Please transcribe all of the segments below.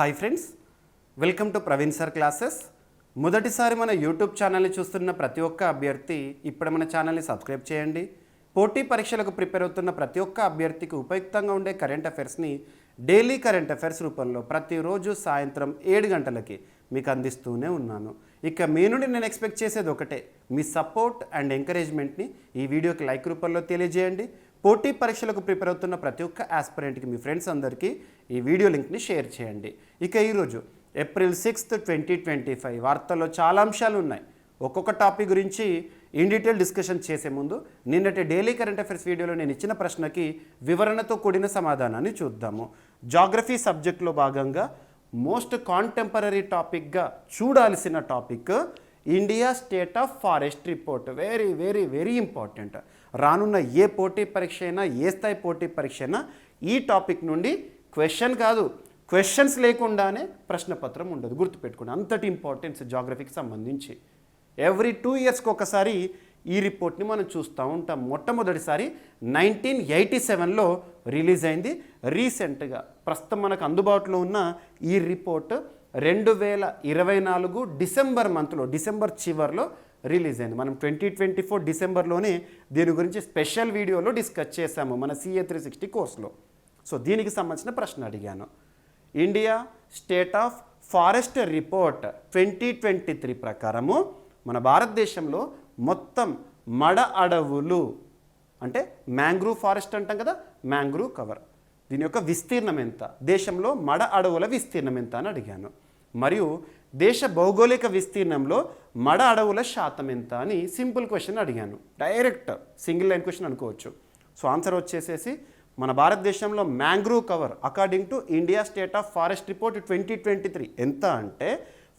Hi friends, welcome to Praveen sir classes. మొదటిసారి మన YouTube ఛానల్ని చూస్తున్న ప్రతి ఒక్క అభ్యర్థి ఇప్పుడు మన ఛానల్ని సబ్స్క్రైబ్ చేయండి. పోటీ పరీక్షలకు ప్రిపేర్ అవుతున్న ప్రతి ఒక్క అభ్యర్థికి ఉపయుక్తంగా ఉండే కరెంట్ అఫైర్స్ని డైలీ కరెంట్ అఫైర్స్ రూపంలో ప్రతిరోజు సాయంత్రం 7 గంటలకి మీకు అందిస్తూనే ఉన్నాను. ఇక మీ నుండి నేను ఎక్స్పెక్ట్ చేసేది ఒకటే, మీ సపోర్ట్ అండ్ ఎంకరేజ్మెంట్ని ఈ వీడియోకి లైక్ రూపంలో తెలియజేయండి. పోటీ పరీక్షలకు ప్రిపేర్ అవుతున్న ప్రతి ఒక్క ఆస్పిరెంట్కి మీ ఫ్రెండ్స్ అందరికీ ఈ వీడియో లింక్ని షేర్ చేయండి. ఇక ఈరోజు ఏప్రిల్ 6, 2025 వార్తల్లో చాలా అంశాలు ఉన్నాయి. ఒక్కొక్క టాపిక్ గురించి ఇన్ డీటెయిల్ డిస్కషన్ చేసే ముందు నిన్నటి డైలీ కరెంట్ అఫైర్స్ వీడియోలో నేను ఇచ్చిన ప్రశ్నకి వివరణతో కూడిన సమాధానాన్ని చూద్దాము. జాగ్రఫీ సబ్జెక్ట్లో భాగంగా మోస్ట్ కాంటెంపరీ టాపిక్గా చూడాల్సిన topic India state of forest report. Very very very important. రానున్న ఏ పోటీ పరీక్ష అయినా, ఏ స్థాయి పోటీ పరీక్ష అయినా ఈ టాపిక్ నుండి క్వశ్చన్ కాదు, క్వశ్చన్స్ లేకుండానే ప్రశ్నపత్రం ఉండదు. గుర్తుపెట్టుకోండి, అంతటి ఇంపార్టెన్స్ జాగ్రఫీకి సంబంధించి. ఎవ్రీ 2 ఇయర్స్కి ఒకసారి ఈ రిపోర్ట్ని మనం చూస్తూ ఉంటాం. మొట్టమొదటిసారి 1987లో రిలీజ్ అయింది. రీసెంట్గా ప్రస్తుతం మనకు అందుబాటులో ఉన్న ఈ రిపోర్ట్ 2024 డిసెంబర్ చివర్లో రిలీజ్ అయింది. మనం 2024 డిసెంబర్లోనే దీని గురించి స్పెషల్ వీడియోలో డిస్కస్ చేశాము మన CA 360 కోర్సులో. సో దీనికి సంబంధించిన ప్రశ్న అడిగాను. India state of forest report 2023 ప్రకారము మన భారతదేశంలో మొత్తం మడ అడవులు అంటే మ్యాంగ్రూవ్ ఫారెస్ట్ అంటాం కదా, మ్యాంగ్రూవ్ కవర్, దీని యొక్క విస్తీర్ణం ఎంత, దేశంలో మడ అడవుల విస్తీర్ణం ఎంత అని అడిగాను. మరియు దేశ భౌగోళిక విస్తీర్ణంలో మడ అడవుల శాతం ఎంత అని సింపుల్ క్వశ్చన్ అడిగాను. డైరెక్ట్ సింగిల్ లైన్ క్వశ్చన్ అనుకోవచ్చు. సో ఆన్సర్ వచ్చేసేసి మన భారతదేశంలో mangrove cover according to India state of forest report 2023 ఎంత అంటే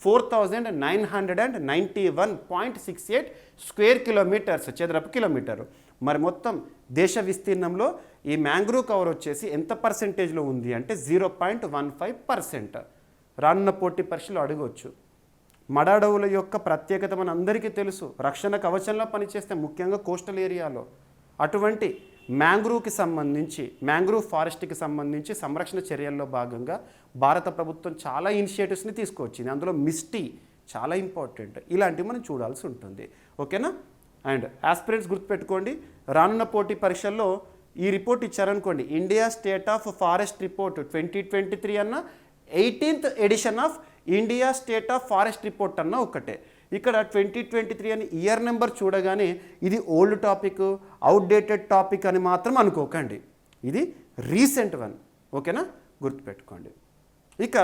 4991.68 స్క్వేర్ కిలోమీటర్స్, చదరపు కిలోమీటరు. మరి మొత్తం దేశ విస్తీర్ణంలో ఈ మ్యాంగ్రూవ్ కవర్ వచ్చేసి ఎంత పర్సెంటేజ్లో ఉంది అంటే 0.15%. రానున్న పోటీ పరీక్షలు అడగవచ్చు. మడ అడవుల యొక్క ప్రత్యేకత మన అందరికీ తెలుసు. రక్షణ కవచంలో పనిచేస్తే ముఖ్యంగా కోస్టల్ ఏరియాలో అటువంటి మ్యాంగ్రూవ్కి సంబంధించి, మ్యాంగ్రూవ్ ఫారెస్ట్కి సంబంధించి సంరక్షణ చర్యల్లో భాగంగా భారత ప్రభుత్వం చాలా ఇనిషియేటివ్స్ని తీసుకొచ్చింది. అందులో మిస్టీ చాలా ఇంపార్టెంట్. ఇలాంటివి మనం చూడాల్సి ఉంటుంది. ఓకేనా? అండ్ ఆస్పిరెంట్స్ గుర్తుపెట్టుకోండి, రానున్న పోటీ పరీక్షల్లో ఈ రిపోర్ట్ ఇచ్చారనుకోండి, India state of forest report 2023 అన్న 18th edition of India state of forest report అన్న ఒకటే. ఇక్కడ 2023 అని ఇయర్ నెంబర్ చూడగానే ఇది ఓల్డ్ టాపిక్, అవుట్డేటెడ్ టాపిక్ అని మాత్రం అనుకోకండి. ఇది రీసెంట్ వన్. ఓకేనా? గుర్తుపెట్టుకోండి. ఇక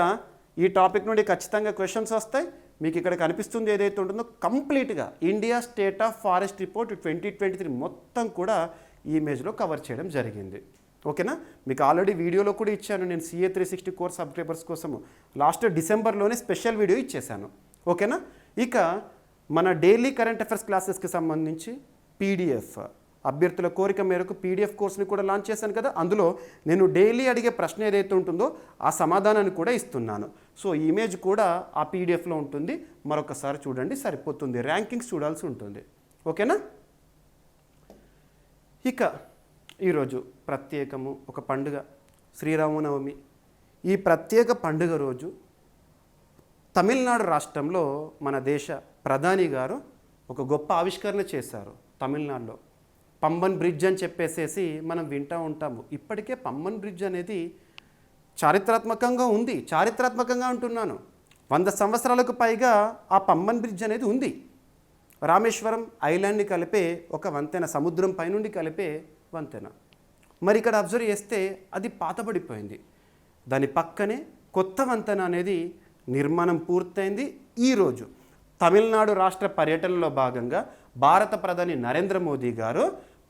ఈ టాపిక్ నుండి ఖచ్చితంగా క్వశ్చన్స్ వస్తాయి. మీకు ఇక్కడ కనిపిస్తుంది ఏదైతే ఉంటుందో కంప్లీట్గా India state of forest report 2023 మొత్తం కూడా ఈ ఇమేజ్లో కవర్ చేయడం జరిగింది. ఓకేనా? మీకు ఆల్రెడీ వీడియోలో కూడా ఇచ్చాను నేను. CA 360 కోర్స్ సబ్స్క్రైబర్స్ కోసము లాస్ట్ డిసెంబర్లోనే స్పెషల్ వీడియో ఇచ్చేసాను. ఓకేనా? ఇక మన డైలీ కరెంట్ అఫైర్స్ క్లాసెస్కి సంబంధించి PDF అభ్యర్థుల కోరిక మేరకు PDF కోర్స్ని కూడా లాంచ్ చేశాను కదా. అందులో నేను డైలీ అడిగే ప్రశ్న ఏదైతే ఉంటుందో ఆ సమాధానాన్ని కూడా ఇస్తున్నాను. సో ఈ ఇమేజ్ కూడా ఆ PDFలో ఉంటుంది. మరొకసారి చూడండి, సరిపోతుంది. ర్యాంకింగ్స్ చూడాల్సి ఉంటుంది. ఓకేనా? ఇక ఈరోజు ప్రత్యేకము ఒక పండుగ, శ్రీరామనవమి. ఈ ప్రత్యేక పండుగ రోజు తమిళనాడు రాష్ట్రంలో మన దేశ ప్రధాని గారు ఒక గొప్ప ఆవిష్కరణ చేశారు. తమిళనాడులో పంబన్ బ్రిడ్జ్ అని చెప్పేసేసి మనం వింటూ ఉంటాము. ఇప్పటికే పంబన్ బ్రిడ్జ్ అనేది చారిత్రాత్మకంగా ఉంది. చారిత్రాత్మకంగా అంటున్నాను, 100 సంవత్సరాలకు పైగా ఆ పంబన్ బ్రిడ్జ్ అనేది ఉంది. రామేశ్వరం ఐలాండ్ని కలిపే ఒక వంతెన, సముద్రం పైనుండి కలిపే వంతెన. మరి ఇక్కడ అబ్జర్వ్ చేస్తే అది పాతబడిపోయింది. దాని పక్కనే కొత్త వంతెన అనేది నిర్మాణం పూర్తయింది. ఈరోజు తమిళనాడు రాష్ట్ర పర్యటనలో భాగంగా భారత ప్రధాని నరేంద్ర మోదీ గారు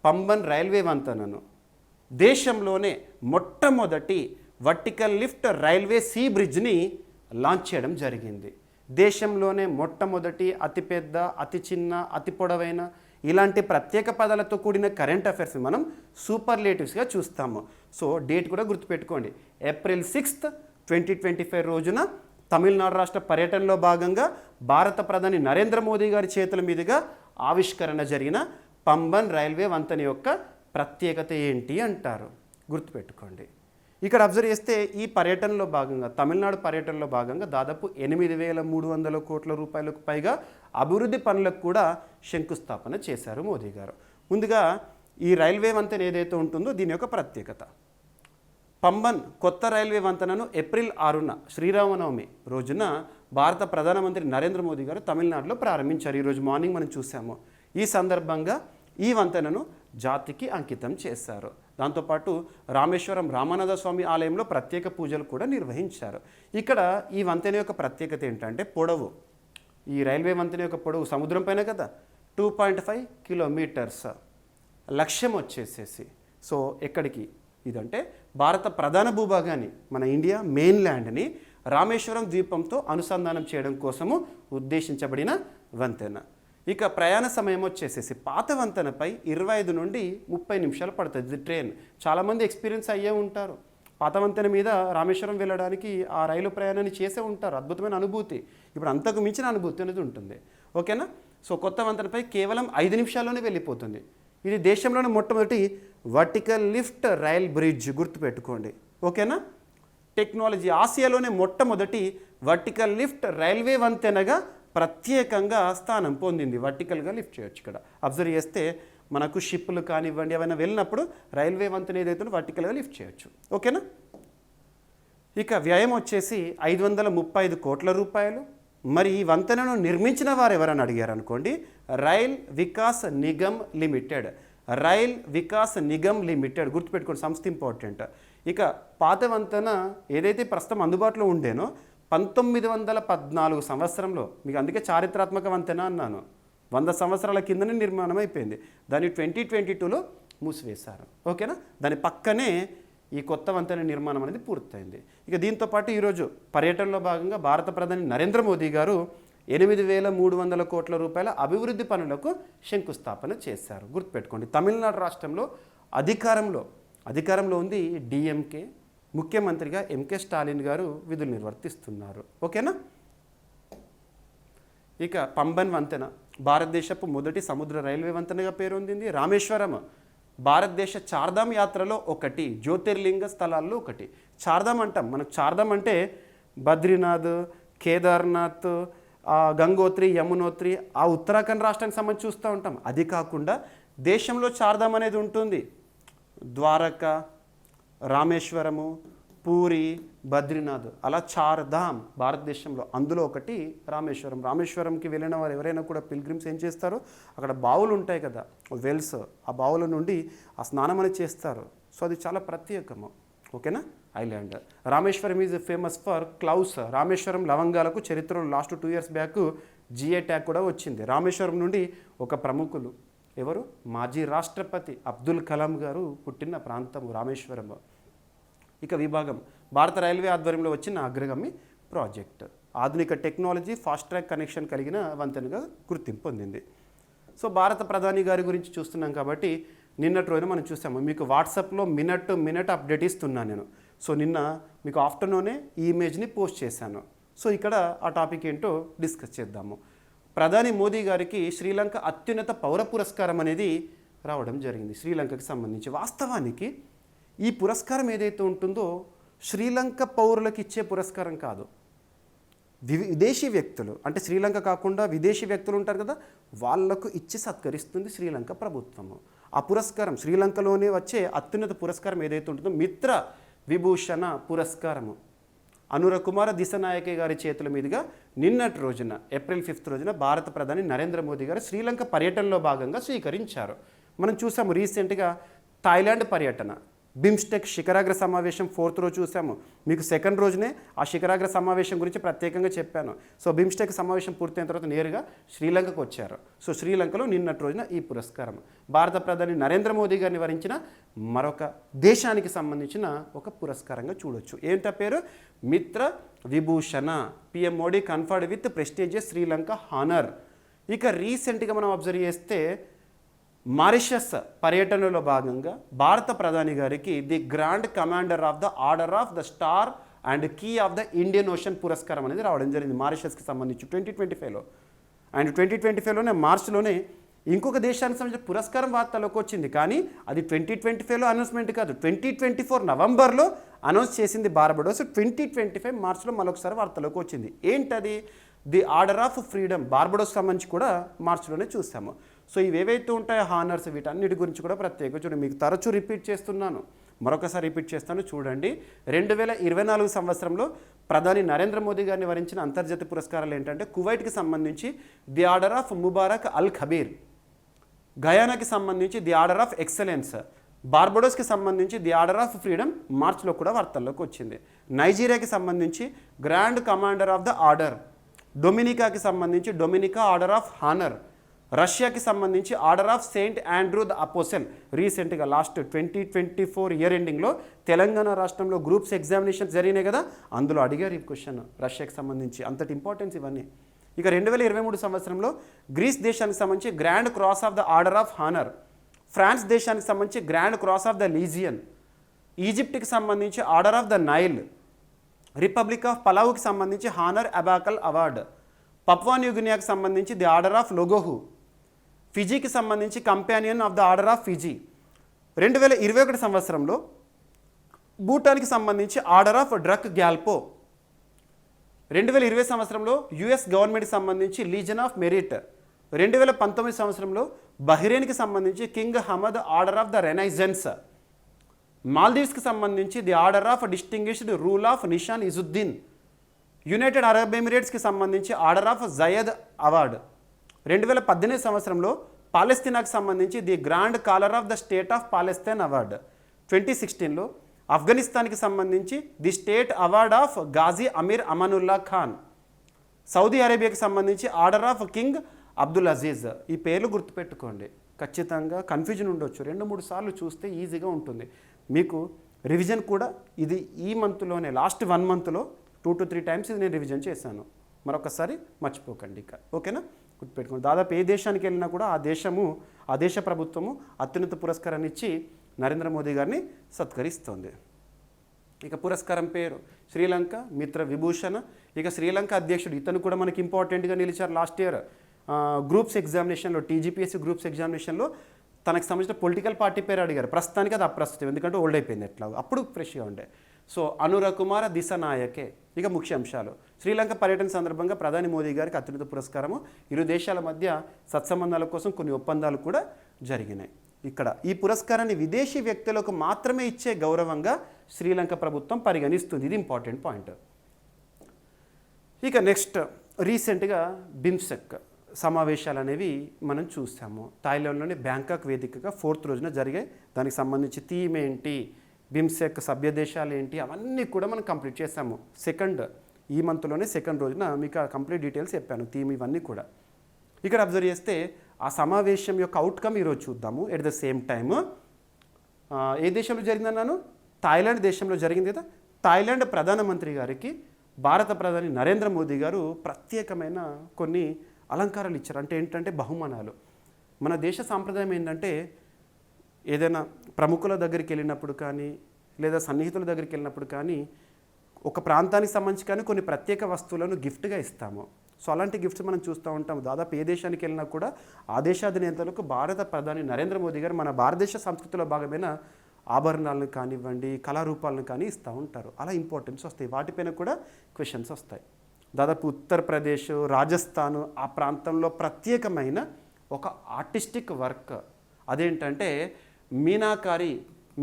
పంబన్ రైల్వే వంతెనను, దేశంలోనే మొట్టమొదటి వర్టికల్ లిఫ్ట్ రైల్వే సీ బ్రిడ్జ్ని లాంచ్ చేయడం జరిగింది. దేశంలోనే మొట్టమొదటి, అతిపెద్ద, అతి చిన్న, అతి పొడవైన ఇలాంటి ప్రత్యేక పదాలతో కూడిన కరెంట్ అఫైర్స్ మనం సూపర్లేటివ్స్గా చూస్తాము. సో డేట్ కూడా గుర్తుపెట్టుకోండి, ఏప్రిల్ 6, 2025 రోజున తమిళనాడు రాష్ట్ర పర్యటనలో భాగంగా భారత ప్రధాని నరేంద్ర మోదీ గారి చేతుల మీదుగా ఆవిష్కరణ జరిగిన పంబన్ రైల్వే వంతెన యొక్క ప్రత్యేకత ఏంటి అంటారు. గుర్తుపెట్టుకోండి. ఇక్కడ అబ్జర్వ్ చేస్తే ఈ పర్యటనలో భాగంగా తమిళనాడు పర్యటనలో భాగంగా దాదాపు 8,300 కోట్ల రూపాయలకు పైగా అభివృద్ధి పనులకు కూడా శంకుస్థాపన చేశారు మోదీ గారు. ముందుగా ఈ రైల్వే వంతెన ఏదైతే ఉంటుందో దీని యొక్క ప్రత్యేకత, పంబన్ కొత్త రైల్వే వంతెనను ఏప్రిల్ 6న శ్రీరామనవమి రోజున భారత ప్రధానమంత్రి నరేంద్ర మోదీ గారు తమిళనాడులో ప్రారంభించారు. ఈరోజు మార్నింగ్ మనం చూసాము. ఈ సందర్భంగా ఈ వంతెనను జాతికి అంకితం చేశారు. దాంతోపాటు రామేశ్వరం రామానంద స్వామి ఆలయంలో ప్రత్యేక పూజలు కూడా నిర్వహించారు. ఇక్కడ ఈ వంతెన యొక్క ప్రత్యేకత ఏంటంటే పొడవు, ఈ రైల్వే వంతెన యొక్క పొడవు సముద్రం పైన కదా 2.5 కిలోమీటర్స్. లక్ష్యం వచ్చేసేసి సో ఎక్కడికి ఇదంటే భారత ప్రధాన భూభాగాన్ని మన ఇండియా మెయిన్ ల్యాండ్ని రామేశ్వరం ద్వీపంతో అనుసంధానం చేయడం కోసము ఉద్దేశించబడిన వంతెన. ఇక ప్రయాణ సమయం వచ్చేసేసి పాత వంతెనపై 25 నుండి 30 నిమిషాలు పడుతుంది ట్రైన్. చాలామంది ఎక్స్పీరియన్స్ అయ్యే ఉంటారు. పాత వంతెన మీద రామేశ్వరం వెళ్ళడానికి ఆ రైలు ప్రయాణాన్ని చేసే ఉంటారు. అద్భుతమైన అనుభూతి, ఇప్పుడు అంతకు మించిన అనుభూతి అనేది ఉంటుంది. ఓకేనా. సో కొత్త వంతెనపై కేవలం 5 నిమిషాల్లోనే వెళ్ళిపోతుంది. ఇది దేశంలోనే మొట్టమొదటి వర్టికల్ లిఫ్ట్ రైల్ బ్రిడ్జ్, గుర్తుపెట్టుకోండి. ఓకేనా. టెక్నాలజీ ఆసియాలోనే మొట్టమొదటి వర్టికల్ లిఫ్ట్ రైల్వే వంతెనగా ప్రత్యేకంగా స్థానం పొందింది. వర్టికల్గా లిఫ్ట్ చేయొచ్చు. ఇక్కడ అబ్జర్వ్ చేస్తే మనకు షిప్లు కానివ్వండి ఏమైనా వెళ్ళినప్పుడు రైల్వే వంతెన ఏదైతే వర్టికల్గా లిఫ్ట్ చేయొచ్చు. ఓకేనా. ఇక వ్యయం వచ్చేసి 535 కోట్ల రూపాయలు. మరి ఈ వంతెనను నిర్మించిన వారు ఎవరని అడిగారు అనుకోండి, rail Vikas Nigam limited. Rail Vikas Nigam limited గుర్తుపెట్టుకోండి, సంస్థ ఇంపార్టెంట్. ఇక పాత వంతెన ఏదైతే ప్రస్తుతం అందుబాటులో ఉండేనో 1914 సంవత్సరంలో, మీకు అందుకే చారిత్రాత్మక వంతెన అన్నాను, 100 సంవత్సరాల కిందనే నిర్మాణం అయిపోయింది. దాన్ని 2022లో మూసివేశారు. ఓకేనా. దాని పక్కనే ఈ కొత్త వంతెన నిర్మాణం అనేది పూర్తయింది. ఇక దీంతోపాటు ఈరోజు పర్యటనలో భాగంగా భారత ప్రధాని నరేంద్ర మోదీ గారు 8,300 కోట్ల రూపాయల అభివృద్ధి పనులకు శంకుస్థాపన చేశారు. గుర్తుపెట్టుకోండి, తమిళనాడు రాష్ట్రంలో అధికారంలో ఉంది డిఎంకే. ముఖ్యమంత్రిగా ఎంకే స్టాలిన్ గారు విధులు నిర్వర్తిస్తున్నారు. ఓకేనా. ఇక పంబన్ వంతెన భారతదేశపు మొదటి సముద్ర రైల్వే వంతెనగా పేరొందింది. రామేశ్వరం భారతదేశ చార్ధామ్ యాత్రలో ఒకటి, జ్యోతిర్లింగ స్థలాల్లో ఒకటి. చార్ధామ్ అంటాం, మనకు చార్ధామ్ అంటే బద్రీనాథ్, కేదార్నాథ్, గంగోత్రి, యమునోత్రి, ఆ ఉత్తరాఖండ్ రాష్ట్రానికి సంబంధించి చూస్తూ ఉంటాం. అది కాకుండా దేశంలో చార్ధామ్ అనేది ఉంటుంది. ద్వారక, రామేశ్వరము, పూరి, బద్రీనాథ్, అలా చార్ధామ్ భారతదేశంలో. అందులో ఒకటి రామేశ్వరం. రామేశ్వరంకి వెళ్ళిన వారు ఎవరైనా కూడా పిల్గ్రిమ్స్ ఏం చేస్తారు, అక్కడ బావులు ఉంటాయి కదా, వెల్స్, ఆ బావుల నుండి ఆ స్నానం అనేది చేస్తారు. సో అది చాలా ప్రత్యేకము. ఓకేనా. Island Rameswaram is famous for cloves. Rameswaram లవంగాలకు చరిత్రలో last 2 years back GI tag కూడా వచ్చింది. రామేశ్వరం నుండి ఒక ప్రముఖులు ఎవరు, మాజీ రాష్ట్రపతి అబ్దుల్ కలాం గారు పుట్టిన ప్రాంతం రామేశ్వరం. ఇక విభాగం భారత రైల్వే ఆధ్వర్యంలో వచ్చిన అగ్రగామి ప్రాజెక్ట్. ఆధునిక టెక్నాలజీ, ఫాస్ట్ ట్రాక్ కనెక్షన్ కలిగిన వంతెనగా గుర్తింపు పొందింది. సో భారత ప్రధాని గారి గురించి చూస్తున్నాం కాబట్టి నిన్నటి రోజున మనం చూసాము. మీకు వాట్సాప్లో మినిట్ అప్డేట్ ఇస్తున్నాను నేను. సో నిన్న మీకు ఆఫ్టర్నూనే ఈ ఇమేజ్ని పోస్ట్ చేశాను. సో ఇక్కడ ఆ టాపిక్ ఏంటో డిస్కస్ చేద్దాము. ప్రధాని మోదీ గారికి శ్రీలంక అత్యున్నత పౌర పురస్కారం అనేది రావడం జరిగింది శ్రీలంకకి సంబంధించి. వాస్తవానికి ఈ పురస్కారం ఏదైతే ఉంటుందో శ్రీలంక పౌరులకు ఇచ్చే పురస్కారం కాదు, విదేశీ వ్యక్తులు అంటే శ్రీలంక కాకుండా విదేశీ వ్యక్తులు ఉంటారు కదా, వాళ్లకు ఇచ్చి సత్కరిస్తుంది శ్రీలంక ప్రభుత్వము. ఆ పురస్కారం శ్రీలంకలోనే వచ్చే అత్యున్నత పురస్కారం ఏదైతే ఉంటుందో మిత్ర విభూషణ పురస్కారము అనురకుమార దిశనాయకే గారి చేతుల మీదుగా నిన్నటి రోజున ఏప్రిల్ 5th రోజున భారత ప్రధాని నరేంద్ర మోదీ గారు శ్రీలంక పర్యటనలో భాగంగా స్వీకరించారు. మనం చూసాము రీసెంట్గా థాయిలాండ్ పర్యటన, బిమ్స్టెక్ శిఖరాగ్ర సమావేశం 4th రోజు చూసాము. మీకు 2nd రోజునే ఆ శిఖరాగ్ర సమావేశం గురించి ప్రత్యేకంగా చెప్పాను. సో బిమ్స్టెక్ సమావేశం పూర్తయిన తర్వాత నేరుగా శ్రీలంకకు వచ్చారు. సో శ్రీలంకలో నిన్నటి రోజున ఈ పురస్కారం భారత ప్రధాని నరేంద్ర మోదీ గారిని వరించిన మరొక దేశానికి సంబంధించిన ఒక పురస్కారంగా చూడొచ్చు. ఏంట పేరు, మిత్ర Vibhushan. PM Modi conferred with prestigious Sri Lanka honour. ఇక రీసెంట్గా మనం అబ్జర్వ్ చేస్తే మారిషస్ పర్యటనలో భాగంగా భారత ప్రధాని గారికి the grand commander of the order of the star and key of the Indian Ocean పురస్కారం అనేది రావడం జరిగింది మారిషస్కి సంబంధించి 2025లో. అండ్ 2025లోనే మార్చిలోనే ఇంకొక దేశానికి సంబంధించిన పురస్కారం వార్తలోకి వచ్చింది, కానీ అది 2025లో అనౌన్స్మెంట్ కాదు, 2024 నవంబర్లో అనౌన్స్ చేసింది బార్బడోస్. 2025 మార్చిలో మరొకసారి వార్తలోకి వచ్చింది. ఏంటది? The order of freedom. Barbados సంబంధించి కూడా మార్చిలోనే చూసాము. సో ఇవేవైతే ఉంటాయో హానర్స్, వీటన్నిటి గురించి కూడా ప్రత్యేకంగా చూడండి. మీకు తరచూ రిపీట్ చేస్తున్నాను, మరొకసారి రిపీట్ చేస్తాను చూడండి. 2024 సంవత్సరంలో ప్రధాని నరేంద్ర మోదీ గారిని వరించిన అంతర్జాతీయ పురస్కారాలు ఏంటంటే కువైట్కి సంబంధించి ది ఆర్డర్ ఆఫ్ ముబారక్ అల్ ఖబీర్, గయానాకి సంబంధించి ది ఆర్డర్ ఆఫ్ ఎక్సలెన్స్, బార్బడోస్కి సంబంధించి ది ఆర్డర్ ఆఫ్ ఫ్రీడమ్ మార్చిలో కూడా వార్తల్లోకి వచ్చింది. నైజీరియాకి సంబంధించి grand commander of the order, డొమినికాకి సంబంధించి డొమినికా ఆర్డర్ ఆఫ్ హానర్, రష్యాకి సంబంధించి order of Saint Andrew the apostle. రీసెంట్గా లాస్ట్ 2024 ఇయర్ ఎండింగ్లో తెలంగాణ రాష్ట్రంలో గ్రూప్స్ ఎగ్జామినేషన్స్ జరిగినాయి కదా, అందులో అడిగారు ఈ క్వశ్చన్ రష్యాకి సంబంధించి. అంతటి ఇంపార్టెన్స్ ఇవన్నీ. ఇక 2023 సంవత్సరంలో గ్రీస్ దేశానికి సంబంధించి grand cross of the order of honour, France దేశానికి సంబంధించి grand cross of the legion, ఈజిప్ట్కి సంబంధించి order of the Nile, republic of పలావుకి సంబంధించి హానర్ అబాకల్ అవార్డ్, పప్వా న్యూగినియాకి సంబంధించి ది ఆర్డర్ ఆఫ్ లోగోహు, ఫిజీకి సంబంధించి companion of the order of Fiji. 2021 సంవత్సరంలో భూటాన్కి సంబంధించి ఆర్డర్ ఆఫ్ డ్రక్ గ్యాల్పో. 2020 సంవత్సరంలో యుఎస్ గవర్నమెంట్కి సంబంధించి లీజన్ ఆఫ్ మెరిట్. 2019 సంవత్సరంలో బహ్రెయిన్కి సంబంధించి king Hamad order of the renaissance. మాల్దీవ్స్కి సంబంధించి the order of distinguished rule of Nishan Izzuddeen. United Arab ఎమిరేట్స్కి సంబంధించి ఆర్డర్ ఆఫ్ జయద్ అవార్డ్. 2018 సంవత్సరంలో పాలస్తీనాకి సంబంధించి the grand collar of the state of Palestine award. 2016లో ఆఫ్ఘనిస్తాన్కి సంబంధించి the state award of Ghazi Amir Amanullah Khan. Saudi అరేబియాకి సంబంధించి order of king Abdul Aziz. ఈ పేర్లు గుర్తుపెట్టుకోండి, ఖచ్చితంగా కన్ఫ్యూజన్ ఉండొచ్చు, 2-3 సార్లు చూస్తే ఈజీగా ఉంటుంది మీకు. రివిజన్ కూడా ఇది ఈ మంత్లోనే లాస్ట్ 1 మంత్లో 2 to 3 టైమ్స్ ఇది నేను రివిజన్ చేశాను, మరొకసారి మర్చిపోకండి ఇక. ఓకేనా? గుర్తుపెట్టుకోండి. దాదాపు ఏ దేశానికి వెళ్ళినా కూడా ఆ దేశ ప్రభుత్వము అత్యున్నత పురస్కారాన్ని ఇచ్చి నరేంద్ర మోదీ గారిని సత్కరిస్తోంది. ఇక పురస్కారం పేరు శ్రీలంక మిత్ర విభూషణ. ఇక శ్రీలంక అధ్యక్షుడు ఇతను కూడా మనకి ఇంపార్టెంట్గా నిలిచారు. లాస్ట్ ఇయర్ గ్రూప్స్ ఎగ్జామినేషన్లో, టీజీపీఎస్సీ గ్రూప్స్ ఎగ్జామినేషన్లో తనకు సంబంధించిన పొలిటికల్ పార్టీ పేరు అడిగారు. ప్రస్తుతానికి అది అప్రస్తుతం, ఎందుకంటే ఓల్డ్ అయిపోయింది, ఎట్లా అప్పుడు ఫ్రెష్గా ఉండే. సో అనురకుమార దిశనాయకే. ఇక ముఖ్య అంశాలు. శ్రీలంక పర్యటన సందర్భంగా ప్రధాని మోదీ గారికి అత్యున్నత పురస్కారము. ఇరు దేశాల మధ్య సత్సంబంధాల కోసం కొన్ని ఒప్పందాలు కూడా జరిగినాయి. ఇక్కడ ఈ పురస్కారాన్ని విదేశీ వ్యక్తులకు మాత్రమే ఇచ్చే గౌరవంగా శ్రీలంక ప్రభుత్వం పరిగణిస్తుంది. ఇది ఇంపార్టెంట్ పాయింట్. ఇక నెక్స్ట్, రీసెంట్గా బిమ్స్టెక్ సమావేశాలు అనేవి మనం చూసాము. థాయిలాండ్లోని బ్యాంకాక్ వేదికగా 4th రోజున జరిగాయి. దానికి సంబంధించి థీమ్ ఏంటి, బిమ్స్టెక్ సభ్య దేశాలు ఏంటి, అవన్నీ కూడా మనం కంప్లీట్ చేసాము. ఈ మంత్లోనే 2nd రోజున మీకు కంప్లీట్ డీటెయిల్స్ చెప్పాను, థీమ్ ఇవన్నీ కూడా. ఇక్కడ అబ్జర్వ్ చేస్తే ఆ సమావేశం యొక్క అవుట్కమ్ ఈరోజు చూద్దాము. ఎట్ ద సేమ్ టైమ్ ఏ దేశంలో జరిగిందన్నాను? థాయిలాండ్ దేశంలో జరిగింది కదా. థాయిలాండ్ ప్రధానమంత్రి గారికి భారత ప్రధాని నరేంద్ర మోదీ గారు ప్రత్యేకమైన కొన్ని అలంకారాలు ఇచ్చారు. అంటే ఏంటంటే బహుమానాలు. మన దేశ సాంప్రదాయం ఏంటంటే ఏదైనా ప్రముఖుల దగ్గరికి వెళ్ళినప్పుడు కానీ లేదా సన్నిహితుల దగ్గరికి వెళ్ళినప్పుడు కానీ ఒక ప్రాంతానికి సంబంధించి కానీ కొన్ని ప్రత్యేక వస్తువులను గిఫ్ట్గా ఇస్తాము. సో అలాంటి గిఫ్ట్స్ మనం చూస్తూ ఉంటాం. దాదాపు ఏ దేశానికి వెళ్ళినా కూడా ఆ దేశాధినేతలకు భారత ప్రధాని నరేంద్ర మోదీ గారు మన భారతదేశ సంస్కృతిలో భాగమైన ఆభరణాలను కానివ్వండి, కళారూపాలను కానీ ఇస్తూ ఉంటారు. అలా ఇంపార్టెన్స్ వస్తాయి, వాటిపైన కూడా క్వశ్చన్స్ వస్తాయి. దాదాపు ఉత్తరప్రదేశ్, రాజస్థాన్ ఆ ప్రాంతంలో ప్రత్యేకమైన ఒక ఆర్టిస్టిక్ వర్క్ అదేంటంటే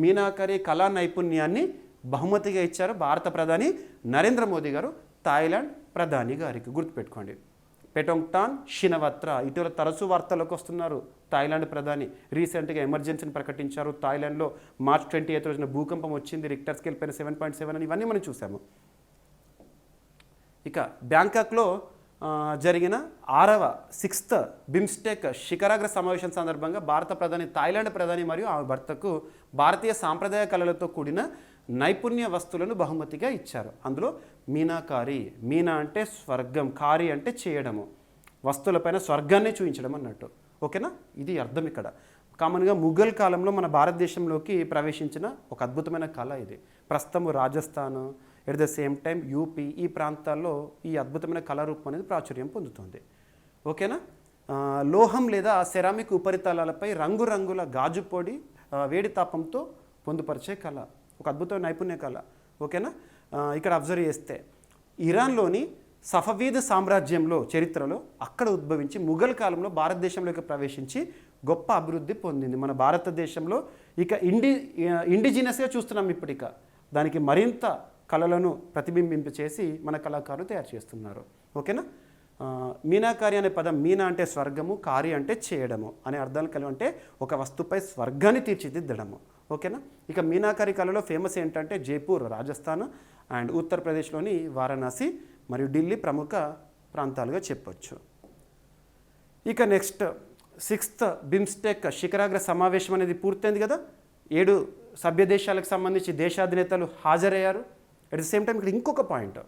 మీనాకారి కళా నైపుణ్యాన్ని బహుమతిగా ఇచ్చారు భారత ప్రధాని నరేంద్ర మోదీ గారు థాయిలాండ్ ప్రధాని గారికి. గుర్తుపెట్టుకోండి. పెటోంగ్టాన్ షినవత్ర ఇటీవల తరచూ వార్తల్లోకి వస్తున్నారు. థాయిలాండ్ ప్రధాని రీసెంట్గా ఎమర్జెన్సీని ప్రకటించారు. థాయిలాండ్లో మార్చ్ 28 రోజున భూకంపం వచ్చింది, రిక్టర్ స్కేల్ పైన 7.7 అని ఇవన్నీ మనం చూసాము. ఇక బ్యాంకాక్లో జరిగిన 6th బిమ్స్టెక్ శిఖరాగ్ర సమావేశం సందర్భంగా భారత ప్రధాని థాయిలాండ్ ప్రధాని మరియు ఆమె భర్తకు భారతీయ సాంప్రదాయ కళలతో కూడిన నైపుణ్య వస్తువులను బహుమతిగా ఇచ్చారు. అందులో మీనా అంటే స్వర్గం, కారి అంటే చేయడము, వస్తువులపైన స్వర్గాన్ని చూపించడం అన్నట్టు. ఓకేనా? ఇది అర్థం ఇక్కడ. కామన్గా ముఘల్ కాలంలో మన భారతదేశంలోకి ప్రవేశించిన ఒక అద్భుతమైన కళ ఇది. ప్రస్తుతం Rajasthan, at the same time UP, ఈ ప్రాంతాల్లో ఈ అద్భుతమైన కళారూపం అనేది ప్రాచుర్యం పొందుతుంది. ఓకేనా? లోహం లేదా సెరామిక్ ఉపరితలాలపై రంగురంగుల గాజు పొడి వేడి తాపంతో పొందుపరిచే కళ, ఒక అద్భుతమైన నైపుణ్య కళ. ఓకేనా. ఇక్కడ అబ్జర్వ్ చేస్తే ఇరాన్లోని సఫవీద్ సామ్రాజ్యంలో చరిత్రలో అక్కడ ఉద్భవించి ముఘల్ కాలంలో భారతదేశంలోకి ప్రవేశించి గొప్ప అభివృద్ధి పొందింది. మన భారతదేశంలో ఇక ఇండిజినస్గా చూస్తున్నాం. ఇప్పటిక దానికి మరింత కళలను ప్రతిబింబింప చేసి మన కళాకారులు తయారు చేస్తున్నారు. ఓకేనా. మీనాకారి అనే పదం, మీనా అంటే స్వర్గము, కారి అంటే చేయడము అనే అర్థాలు కలిగి అంటే ఒక వస్తుపై స్వర్గాన్ని తీర్చిదిద్దడము. ఓకేనా. ఇక మీనాకారి కళలో ఫేమస్ ఏంటంటే జైపూర్ రాజస్థాన్ అండ్ ఉత్తరప్రదేశ్లోని వారణాసి మరియు ఢిల్లీ ప్రముఖ ప్రాంతాలుగా చెప్పొచ్చు. ఇక నెక్స్ట్ 6th బిమ్స్టెక్ శిఖరాగ్ర సమావేశం అనేది పూర్తయింది కదా. 7 సభ్య దేశాలకు సంబంధించి దేశాధినేతలు హాజరయ్యారు. అట్ ది సేమ్ టైం ఇక్కడ ఇంకొక పాయింట్,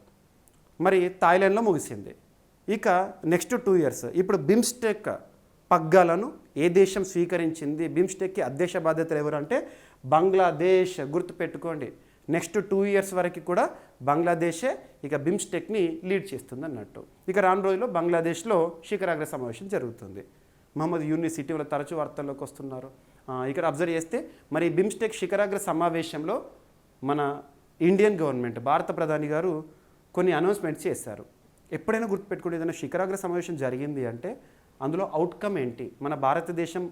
మరి థాయిలాండ్లో ముగిసింది. ఇక నెక్స్ట్ 2 years ఇప్పుడు బిమ్స్టెక్ పగ్గాలను ఏ దేశం స్వీకరించింది? బిమ్స్టెక్కి అధ్యక్ష బాధ్యతలు ఎవరు అంటే బంగ్లాదేశ్. గుర్తుపెట్టుకోండి, నెక్స్ట్ 2 years వరకు కూడా బంగ్లాదేశే ఇక బిమ్స్టెక్ని లీడ్ చేస్తుంది అన్నట్టు. ఇక రాను రోజుల్లో బంగ్లాదేశ్లో శిఖరాగ్ర సమావేశం జరుగుతుంది. మహమ్మద్ యూనిస్ ఇటీవల తరచూ వార్తల్లోకి వస్తున్నారు. ఇక్కడ అబ్జర్వ్ చేస్తే మరి బిమ్స్టెక్ శిఖరాగ్ర సమావేశంలో మన ఇండియన్ గవర్నమెంట్, భారత ప్రధాని గారు కొన్ని అనౌన్స్మెంట్స్ చేశారు. ఎప్పుడైనా గుర్తుపెట్టుకోండి, ఏదైనా శిఖరాగ్ర సమావేశం జరిగింది అంటే అందులో అవుట్కమ్ ఏంటి, మన భారతదేశం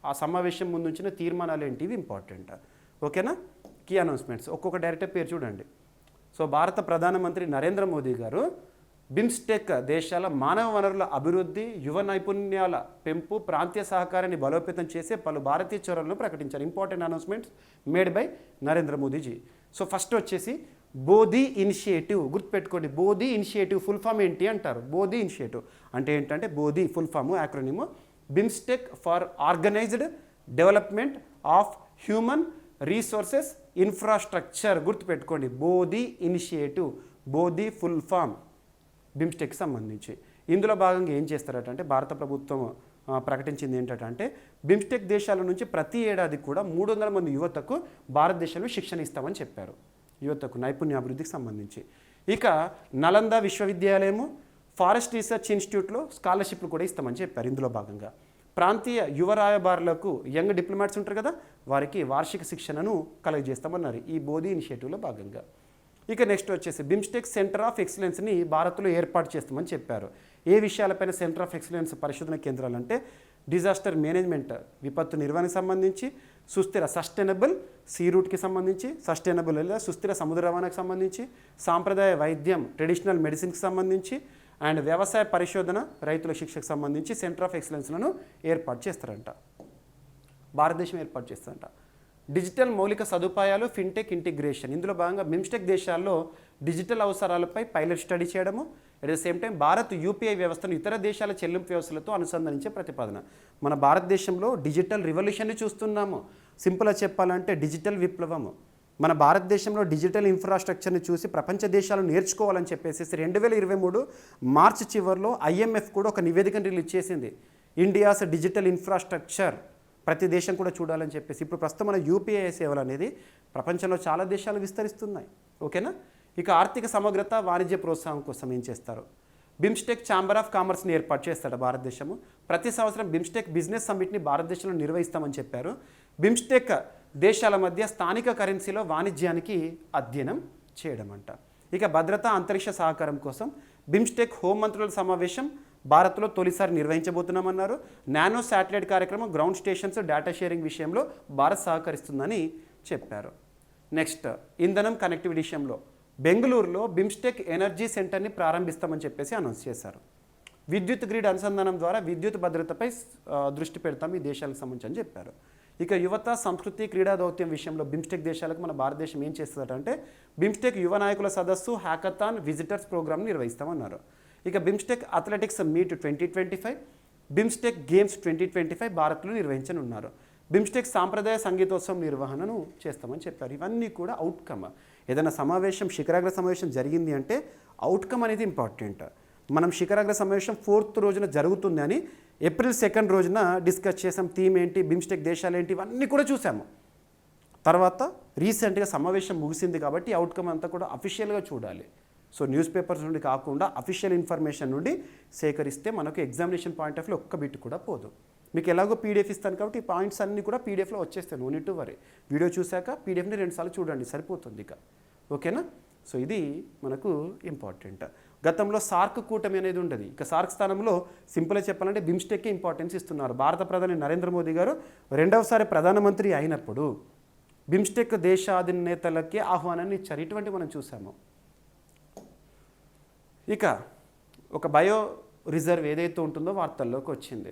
ఆ సమావేశం ముందు ఉంచిన తీర్మానాలు ఏంటి, ఇవి ఇంపార్టెంట్. ఓకేనా. కీ అనౌన్స్మెంట్స్ ఒక్కొక్క డైరెక్టర్ పేరు చూడండి. సో భారత ప్రధానమంత్రి నరేంద్ర మోదీ గారు బిమ్స్టెక్ దేశాల మానవ వనరుల అభివృద్ధి, యువ నైపుణ్యాల పెంపు, ప్రాంతీయ సహకారాన్ని బలోపేతం చేసే పలు భారతీయ చొరవలను ప్రకటించారు. Important announcements made by Narendra Modiji. So first వచ్చేసి బోధి ఇనిషియేటివ్. గుర్తుపెట్టుకోండి, బోధి ఇనిషియేటివ్ ఫుల్ ఫామ్ ఏంటి అంటారు. బోధి ఇనిషియేటివ్ అంటే ఏంటంటే Bodhi full form acronym BIMSTEC for organised development of human resources infrastructure. గుర్తుపెట్టుకోండి, Bodhi initiative, Bodhi full form బిమ్స్టెక్కి సంబంధించి. ఇందులో భాగంగా ఏం చేస్తారట అంటే భారత ప్రభుత్వం ప్రకటించింది ఏంటంటే బిమ్స్టెక్ దేశాల నుంచి ప్రతి ఏడాది కూడా 300 మంది యువతకు భారతదేశంలో శిక్షణ ఇస్తామని చెప్పారు, యువతకు నైపుణ్యాభివృద్ధికి సంబంధించి. ఇక నలంద విశ్వవిద్యాలయము, ఫారెస్ట్ రీసెర్చ్ ఇన్స్టిట్యూట్లో స్కాలర్షిప్లు కూడా ఇస్తామని చెప్పారు. ఇందులో భాగంగా ప్రాంతీయ యువ రాయబారులకు, యంగ్ డిప్లొమాట్స్ ఉంటారు కదా, వారికి వార్షిక శిక్షణను కలుగజేస్తామన్నారు ఈ బోధి ఇనిషియేటివ్లో భాగంగా. ఇక నెక్స్ట్ వచ్చేసి బిమ్స్టెక్ సెంటర్ ఆఫ్ ఎక్సలెన్స్ని భారత్లో ఏర్పాటు చేస్తామని చెప్పారు. ఏ విషయాలపైన సెంటర్ ఆఫ్ ఎక్సలెన్స్ పరిశోధన కేంద్రాలు అంటే డిజాస్టర్ మేనేజ్మెంట్, విపత్తు నిర్వహణకు సంబంధించి, సుస్థిర సస్టైనబుల్ సీ రూట్కి సంబంధించి, సస్టైనబుల్ లేదా సుస్థిర సముద్ర రవాణాకు సంబంధించి, సాంప్రదాయ వైద్యం ట్రెడిషనల్ మెడిసిన్కి సంబంధించి అండ్ వ్యవసాయ పరిశోధన, రైతుల శిక్షకు సంబంధించి సెంటర్ ఆఫ్ ఎక్సలెన్స్లను ఏర్పాటు చేస్తారంట, భారతదేశం ఏర్పాటు చేస్తారంట. డిజిటల్ మౌలిక సదుపాయాలు, ఫిన్టెక్ ఇంటిగ్రేషన్. ఇందులో భాగంగా బిమ్స్టెక్ దేశాల్లో డిజిటల్ అవసరాలపై పైలట్ స్టడీ చేయడము, at the same time Bharat UPI వ్యవస్థను ఇతర దేశాల చెల్లింపు వ్యవస్థలతో అనుసంధానించే ప్రతిపాదన. మన భారతదేశంలో డిజిటల్ రివల్యూషన్ని చూస్తున్నాము. సింపుల్గా చెప్పాలంటే డిజిటల్ విప్లవము. మన భారతదేశంలో డిజిటల్ ఇన్ఫ్రాస్ట్రక్చర్ని చూసి ప్రపంచ దేశాలు నేర్చుకోవాలని చెప్పేసి 2023 మార్చి చివరిలో IMF కూడా ఒక నివేదికను రిలీజ్ చేసింది. ఇండియాస్ డిజిటల్ ఇన్ఫ్రాస్ట్రక్చర్ ప్రతి దేశం కూడా చూడాలని చెప్పేసి. ఇప్పుడు ప్రస్తుతం మన యూపీఐ సేవలు అనేది ప్రపంచంలో చాలా దేశాలు విస్తరిస్తున్నాయి. ఓకేనా. ఇక ఆర్థిక సమగ్రత, వాణిజ్య ప్రోత్సాహం కోసం ఏం చేస్తారు? బిమ్స్టెక్ ఛాంబర్ ఆఫ్ కామర్స్ని ఏర్పాటు చేస్తాడు భారతదేశము. ప్రతి సంవత్సరం బిమ్స్టెక్ బిజినెస్ సమ్మిట్ని భారతదేశంలో నిర్వహిస్తామని చెప్పారు. బిమ్స్టెక్ దేశాల మధ్య స్థానిక కరెన్సీలో వాణిజ్యానికి అధ్యయనం చేయడం అంట. ఇక భద్రతా, అంతరిక్ష సహకారం కోసం బిమ్స్టెక్ హోంమంత్రుల సమావేశం భారత్లో తొలిసారి నిర్వహించబోతున్నామన్నారు. నానో శాటిలైట్ కార్యక్రమం, గ్రౌండ్ స్టేషన్స్, డేటా షేరింగ్ విషయంలో భారత్ సహకరిస్తుందని చెప్పారు. నెక్స్ట్ ఇంధనం కనెక్టివిటీ విషయంలో బెంగళూరులో బిమ్స్టెక్ ఎనర్జీ సెంటర్ని ప్రారంభిస్తామని చెప్పేసి అనౌన్స్ చేశారు. విద్యుత్ గ్రిడ్ అనుసంధానం ద్వారా విద్యుత్ భద్రతపై దృష్టి పెడతాం ఈ దేశాలకు సంబంధించి అని చెప్పారు. ఇక యువత, సంస్కృతి, క్రీడా దౌత్యం విషయంలో బిమ్స్టెక్ దేశాలకు మన భారతదేశం ఏం చేస్తుందంటే బిమ్స్టెక్ యువ నాయకుల సదస్సు, హ్యాకథాన్, విజిటర్స్ ప్రోగ్రామ్ నిర్వహిస్తామన్నారు. ఇక BIMSTEC athletics meet 2025, BIMSTEC games 2025 భారత్లో నిర్వహించనున్నారు. బిమ్స్టెక్ సాంప్రదాయ సంగీతోత్సవం నిర్వహణను చేస్తామని చెప్పారు. ఇవన్నీ కూడా అవుట్కమ్. ఏదైనా సమావేశం, శిఖరాగ్ర సమావేశం జరిగింది అంటే అవుట్కమ్ అనేది ఇంపార్టెంట్. మనం శిఖరాగ్ర సమావేశం 4th రోజున జరుగుతుంది అని April 2nd రోజున డిస్కస్ చేసాం. థీమ్ ఏంటి, బిమ్స్టెక్ దేశాలు ఏంటి, ఇవన్నీ కూడా చూసాము. తర్వాత రీసెంట్గా సమావేశం ముగిసింది కాబట్టి అవుట్కమ్ అంతా కూడా అఫీషియల్గా చూడాలి. సో న్యూస్ పేపర్స్ నుండి కాకుండా అఫీషియల్ ఇన్ఫర్మేషన్ నుండి సేకరిస్తే మనకు ఎగ్జామినేషన్ పాయింట్ ఆఫ్ వ్యూ ఒక్క బిట్ కూడా పోదు. మీకు ఎలాగో పీడిఎఫ్ ఇస్తాను కాబట్టి ఈ పాయింట్స్ అన్నీ కూడా పీడిఎఫ్లో వచ్చేస్తాయి, no need to worry. Video చూశాక పీడిఎఫ్ని 2 సార్లు చూడండి సరిపోతుంది ఇక, ఓకేనా. సో ఇది మనకు ఇంపార్టెంట్. గతంలో సార్క్ కూటమి అనేది ఉండదు, ఇక సార్క్ స్థానంలో సింపుల్గా చెప్పాలంటే బిమ్స్టెక్కి ఇంపార్టెన్స్ ఇస్తున్నారు. భారత ప్రధాని నరేంద్ర మోదీ గారు 2వసారి ప్రధానమంత్రి అయినప్పుడు బిమ్స్టెక్ దేశాధినేతలకే ఆహ్వానాన్ని ఇచ్చారు. ఇటువంటి మనం చూసాము. ఇక ఒక బయో రిజర్వ్ ఏదైతే ఉంటుందో వార్తల్లోకి వచ్చింది.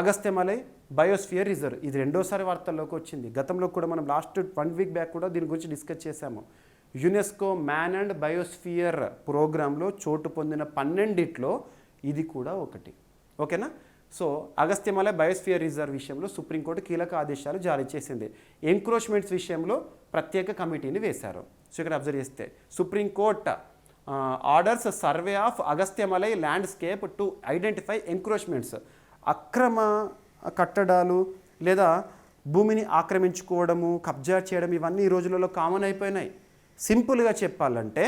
అగస్త్యమలై బయోస్ఫియర్ రిజర్వ్, ఇది 2వసారి వార్తల్లోకి వచ్చింది. గతంలో కూడా మనం లాస్ట్ 1 వీక్ బ్యాక్ కూడా దీని గురించి డిస్కస్ చేశాము. యునెస్కో మ్యాన్ అండ్ బయోస్ఫియర్ ప్రోగ్రాంలో చోటు పొందిన 12లో ఇది కూడా ఒకటి, ఓకేనా. సో అగస్త్యమలై బయోస్ఫియర్ రిజర్వ్ విషయంలో సుప్రీంకోర్టు కీలక ఆదేశాలు జారీ చేసింది. ఎంక్రోచ్మెంట్స్ విషయంలో ప్రత్యేక కమిటీని వేశారు. సో ఇక్కడ అబ్జర్వ్ చేస్తే supreme court orders survey of Agasthyamalai landscape to identify encroachments, అక్రమ కట్టడాలు లేదా భూమిని ఆక్రమించుకోవడము, కబ్జా చేయడం, ఇవన్నీ ఈ రోజులలో కామన్ అయిపోయినాయి. సింపుల్గా చెప్పాలంటే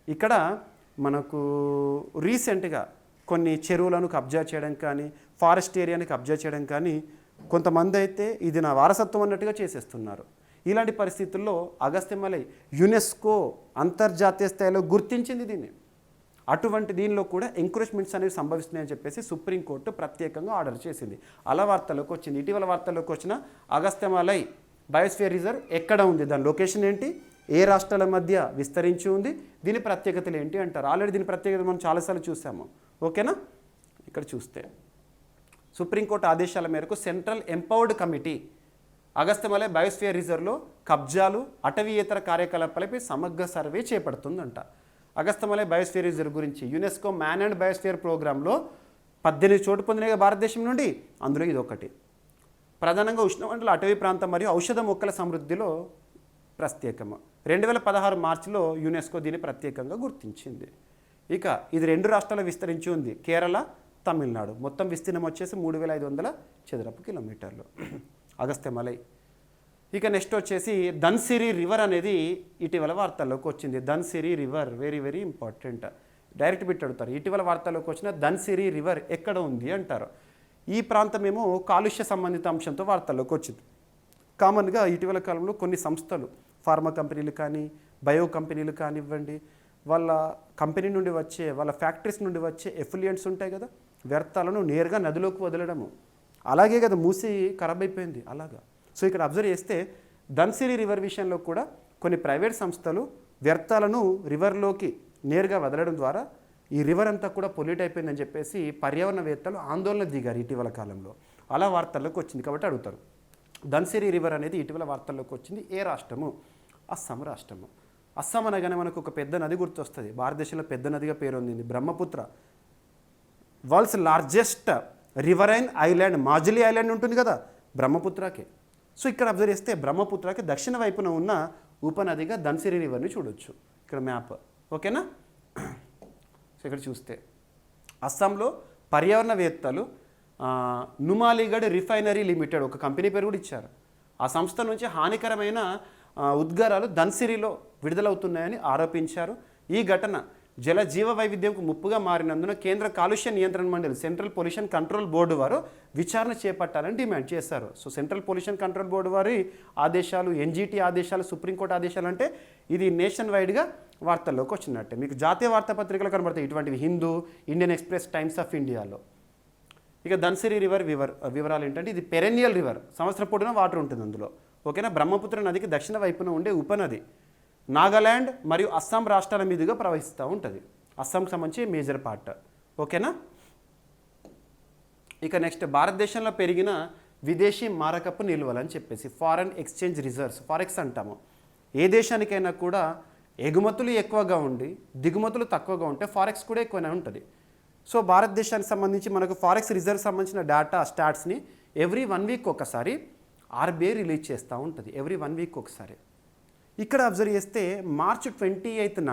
ఇక్కడ మనకు రీసెంట్గా కొన్ని చెరువులను కబ్జా చేయడం కానీ, ఫారెస్ట్ ఏరియాని కబ్జా చేయడం కానీ, కొంతమంది అయితే ఇది నా వారసత్వం అన్నట్టుగా చేసేస్తున్నారు. ఇలాంటి పరిస్థితుల్లో అగస్త్యమలై యునెస్కో అంతర్జాతీయ స్థాయిలో గుర్తించింది దీన్ని. అటువంటి దీనిలో కూడా ఎంక్రోచ్మెంట్స్ అనేవి సంభవిస్తున్నాయని చెప్పేసి సుప్రీంకోర్టు ప్రత్యేకంగా ఆర్డర్ చేసింది. అలా వార్తల్లోకి వచ్చింది. ఇటీవల వార్తల్లోకి వచ్చిన అగస్త్యమలై బయోస్ఫియర్ రిజర్వ్ ఎక్కడ ఉంది, దాని లొకేషన్ ఏంటి, ఏ రాష్ట్రాల మధ్య విస్తరించి ఉంది, దీని ప్రత్యేకతలు ఏంటి అంటారు. ఆల్రెడీ దీని ప్రత్యేకత మనం చాలాసార్లు చూసాము, ఓకేనా. ఇక్కడ చూస్తే సుప్రీంకోర్టు ఆదేశాల మేరకు central empowered committee Agasthyamalai biosphere రిజర్వ్లో కబ్జాలు, అటవీయేతర కార్యకలాపాలపై సమగ్ర సర్వే చేపడుతుందంట. అగస్త్యమలై బయోస్ఫియర్ రిజర్వ్ గురించి యునెస్కో మ్యాన్ అండ్ బయోస్ఫియర్ ప్రోగ్రాంలో 18 చోటు పొందినాయి భారతదేశం నుండి, అందులో ఇది ఒకటి. ప్రధానంగా ఉష్ణమండల అటవీ ప్రాంతం మరియు ఔషధ మొక్కల సమృద్ధిలో ప్రత్యేకము. 2016 మార్చిలో యునెస్కో దీన్ని ప్రత్యేకంగా గుర్తించింది. ఇక ఇది 2 రాష్ట్రాలు విస్తరించి ఉంది, కేరళ, తమిళనాడు. మొత్తం విస్తీర్ణం వచ్చేసి 3500 చదరపు కిలోమీటర్లు అగస్త్యమలై. ఇక నెక్స్ట్ వచ్చేసి ధన్సిరి రివర్ అనేది ఇటీవల వార్తల్లోకి వచ్చింది. Dhansiri river very very important, direct bit అడుగుతారు. ఇటీవల వార్తల్లోకి వచ్చిన ధన్సిరి రివర్ ఎక్కడ ఉంది అంటారు. ఈ ప్రాంతమేమో కాలుష్య సంబంధిత అంశంతో వార్తల్లోకి వచ్చింది. కామన్గా ఇటీవల కాలంలో కొన్ని సంస్థలు, ఫార్మా కంపెనీలు కానీ, బయో కంపెనీలు కానివ్వండి, వాళ్ళ కంపెనీ నుండి వచ్చే, వాళ్ళ ఫ్యాక్టరీస్ నుండి వచ్చే ఎఫిలియంట్స్ ఉంటాయి కదా, వ్యర్థాలను నేరుగా నదిలోకి వదలడము. అలాగే కదా మూసి ఖరాబ్ అయిపోయింది అలాగా. సో ఇక్కడ అబ్జర్వ్ చేస్తే ధన్సిరి రివర్ విషయంలో కూడా కొన్ని ప్రైవేట్ సంస్థలు వ్యర్థాలను రివర్లోకి నేరుగా వదలడం ద్వారా ఈ రివర్ అంతా కూడా పొల్యూట్ అయిపోయిందని చెప్పేసి పర్యావరణవేత్తలు ఆందోళన దిగారు ఇటీవల కాలంలో. అలా వార్తల్లోకి వచ్చింది కాబట్టి అడుగుతారు. ధన్సిరి రివర్ అనేది ఇటీవల వార్తల్లోకి వచ్చింది. ఏ రాష్ట్రము? అస్సాం రాష్ట్రము. అస్సాం అనగానే మనకు ఒక పెద్ద నది గుర్తొస్తుంది. భారతదేశంలో పెద్ద నదిగా పేరు ఉంది Brahmaputra. World's largest riverine island Majuli island ఉంటుంది కదా, బ్రహ్మపుత్రకే. సో ఇక్కడ అబ్జర్వ్ చేస్తే బ్రహ్మపుత్రకి దక్షిణ వైపున ఉన్న ఉపనదిగా ధన్సిరి రివర్ని చూడొచ్చు ఇక్కడ మ్యాప్, ఓకేనా. సో ఇక్కడ చూస్తే అస్సాంలో పర్యావరణవేత్తలు నుమాలిగఢ్ రిఫైనరీ లిమిటెడ్ ఒక కంపెనీ పేరు కూడా ఇచ్చారు. ఆ సంస్థ నుంచి హానికరమైన ఉద్గారాలు ధన్సిరిలో విడుదలవుతున్నాయని ఆరోపించారు. ఈ ఘటన జల జీవ వైవిధ్యంకు ముప్పుగా మారినందున కేంద్ర కాలుష్య నియంత్రణ మండలి సెంట్రల్ పొల్యూషన్ కంట్రోల్ బోర్డు వారు విచారణ చేపట్టాలని డిమాండ్ చేశారు. So central pollution control board వారి ఆదేశాలు, ఎన్జీటీ ఆదేశాలు, సుప్రీంకోర్టు ఆదేశాలు అంటే ఇది నేషన్ వైడ్గా వార్తల్లోకి వచ్చినట్టే. మీకు జాతీయ వార్తాపత్రికలు కనబడతాయి ఇటువంటివి, Hindu, Indian express, times of ఇండియాలో. ఇక ధన్సిరి రివర్ వివరాలు ఏంటంటే ఇది పెరెన్నియల్ రివర్, సంవత్సరం పొడిన వాటర్ ఉంటుంది అందులో, ఓకేనా. బ్రహ్మపుత్ర నదికి దక్షిణ వైపున ఉండే ఉపనది నాగాల్యాండ్ మరియు అస్సాం రాష్ట్రాల మీదుగా ప్రవహిస్తూ ఉంటుంది. అస్సాంకి సంబంధించి మేజర్ పార్ట్, ఓకేనా. ఇక నెక్స్ట్ భారతదేశంలో పెరిగిన విదేశీ మారకపు నిల్వలు అని చెప్పేసి ఫారెన్ ఎక్స్చేంజ్ రిజర్వ్స్, ఫారెక్స్ అంటాము. ఏ దేశానికైనా కూడా ఎగుమతులు ఎక్కువగా ఉండి దిగుమతులు తక్కువగా ఉంటే ఫారెక్స్ కూడా ఎక్కువనే ఉంటుంది. సో భారతదేశానికి సంబంధించి మనకు ఫారెక్స్ రిజర్వ్ సంబంధించిన డేటా స్టాట్స్ని ఎవ్రీ 1 వీక్ ఒకసారి ఆర్బీఐ రిలీజ్ చేస్తూ ఉంటుంది, ఎవ్రీ 1 వీక్ ఒకసారి. ఇక్కడ అబ్జర్వ్ చేస్తే మార్చ్ 28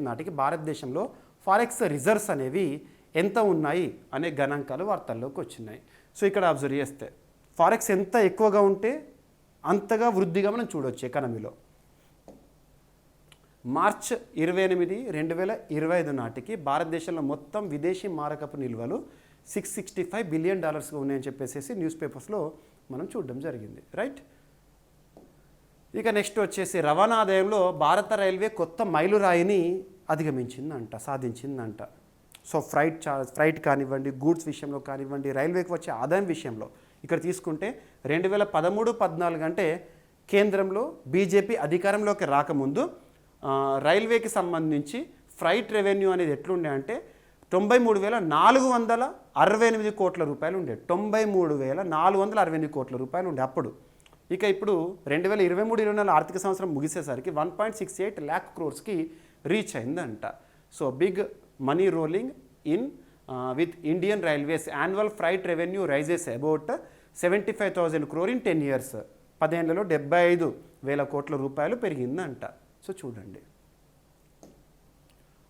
నాటికి భారతదేశంలో ఫారెక్స్ రిజర్వ్స్ అనేవి ఎంత ఉన్నాయి అనే గణాంకాలు వార్తల్లోకి వచ్చినాయి. సో ఇక్కడ అబ్జర్వ్ చేస్తే ఫారెక్స్ ఎంత ఎక్కువగా ఉంటే అంతగా వృద్ధిగా మనం చూడవచ్చు ఎకానమీలో. మార్చ్ 28, 2025 నాటికి భారతదేశంలో మొత్తం విదేశీ మారకపు నిల్వలు $665 బిలియన్ ఉన్నాయని చెప్పేసి న్యూస్ పేపర్స్లో మనం చూడడం జరిగింది, రైట్. ఇక నెక్స్ట్ వచ్చేసి రవాణా ఆదాయంలో భారత రైల్వే కొత్త మైలురాయిని అధిగమించిందంట, సాధించిందంట. సో ఫ్రైట్ కానివ్వండి, గూడ్స్ విషయంలో కానివ్వండి, రైల్వేకి వచ్చే ఆదాయం విషయంలో ఇక్కడ తీసుకుంటే 2013-14 అంటే కేంద్రంలో బీజేపీ అధికారంలోకి రాకముందు రైల్వేకి సంబంధించి ఫ్రైట్ రెవెన్యూ అనేది ఎట్లుండే అంటే 93,468 కోట్ల రూపాయలు ఉండే, 93,468 కోట్ల రూపాయలు ఉండే అప్పుడు. ఇక ఇప్పుడు 2023-24 ఆర్థిక సంవత్సరం ముగిసేసరికి 1.68 lakh crores రీచ్ అయిందంట. So big money rolling in with Indian Railways annual freight revenue rises about 75,000 crore in 10 years. 10 ఏళ్లలో 75,000 కోట్ల రూపాయలు పెరిగిందంట. సో చూడండి,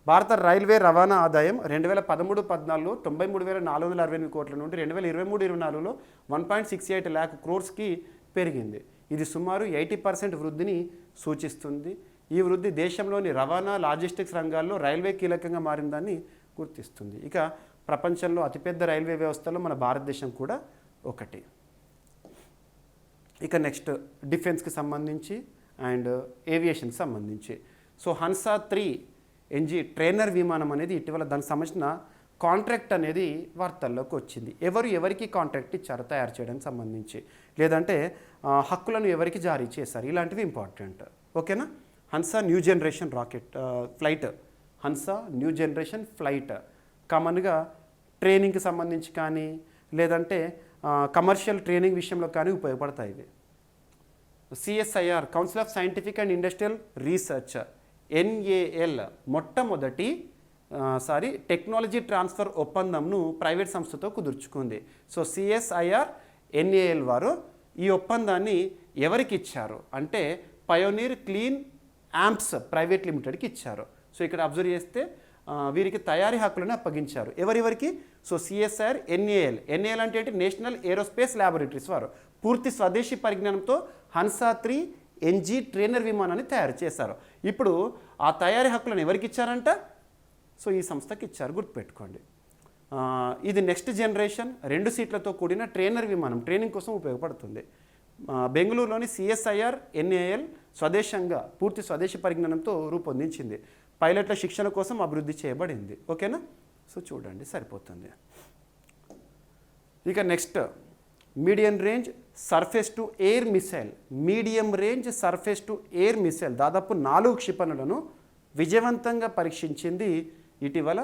భారత రైల్వే రవాణా ఆదాయం 2013-14లో 93,468 కోట్ల నుండి 2023-24లో 1.68 lakh crores పెరిగింది. ఇది సుమారు 80% వృద్ధిని సూచిస్తుంది. ఈ వృద్ధి దేశంలోని రవాణా, లాజిస్టిక్స్ రంగాల్లో రైల్వే కీలకంగా మారిందని గుర్తిస్తుంది. ఇక ప్రపంచంలో అతిపెద్ద రైల్వే వ్యవస్థలో మన భారతదేశం కూడా ఒకటి. ఇక నెక్స్ట్ డిఫెన్స్కి సంబంధించి అండ్ ఏవియేషన్కి సంబంధించి. సో హన్సా 3 NG ట్రైనర్ విమానం అనేది ఇటీవల దానికి సంబంధించిన కాంట్రాక్ట్ అనేది వార్తల్లోకి వచ్చింది. ఎవరికి కాంట్రాక్ట్ ఇచ్చారో తయారు చేయడానికి సంబంధించి, లేదంటే హక్కులను ఎవరికి జారీ చేశారు, ఇలాంటివి ఇంపార్టెంట్, ఓకేనా. Hansa new generation rocket flight, Hansa new generation flight కామన్గా ట్రైనింగ్కి సంబంధించి కానీ లేదంటే కమర్షియల్ ట్రైనింగ్ విషయంలో కానీ ఉపయోగపడతాయి ఇవి. CSIR council of scientific and industrial research NAL మొట్టమొదటి టెక్నాలజీ ట్రాన్స్ఫర్ ఒప్పందంను ప్రైవేట్ సంస్థతో కుదుర్చుకుంది. సో CSIR NAL వారు ఈ ఒప్పందాన్ని ఎవరికి ఇచ్చారు అంటే పయోనీర్ క్లీన్ యాంప్స్ ప్రైవేట్ లిమిటెడ్కి ఇచ్చారు. సో ఇక్కడ అబ్జర్వ్ చేస్తే వీరికి తయారీ హక్కులను అప్పగించారు. ఎవరికి? సో CSIR NAL అంటే ఏంటి? నేషనల్ ఏరోస్పేస్ ల్యాబొరేటరీస్ వారు పూర్తి స్వదేశీ పరిజ్ఞానంతో హన్సా 3 NG ట్రైనర్ విమానాన్ని తయారు చేశారు. ఇప్పుడు ఆ తయారీ హక్కులను ఎవరికి ఇచ్చారంట? సో ఈ సంస్థకి ఇచ్చారు, గుర్తుపెట్టుకోండి. ఇది నెక్స్ట్ జనరేషన్ 2 సీట్లతో కూడిన ట్రైనర్ విమానం, ట్రైనింగ్ కోసం ఉపయోగపడుతుంది. బెంగళూరులోని CSIR NAL స్వదేశంగా పూర్తి స్వదేశీ పరిజ్ఞానంతో రూపొందించింది. పైలట్ల శిక్షణ కోసం అభివృద్ధి చేయబడింది, ఓకేనా. సో చూడండి, సరిపోతుంది. ఇక next medium range surface to air missile. Medium range surface to air missile దాదాపు 4 క్షిపణులను విజయవంతంగా పరీక్షించింది ఇటీవల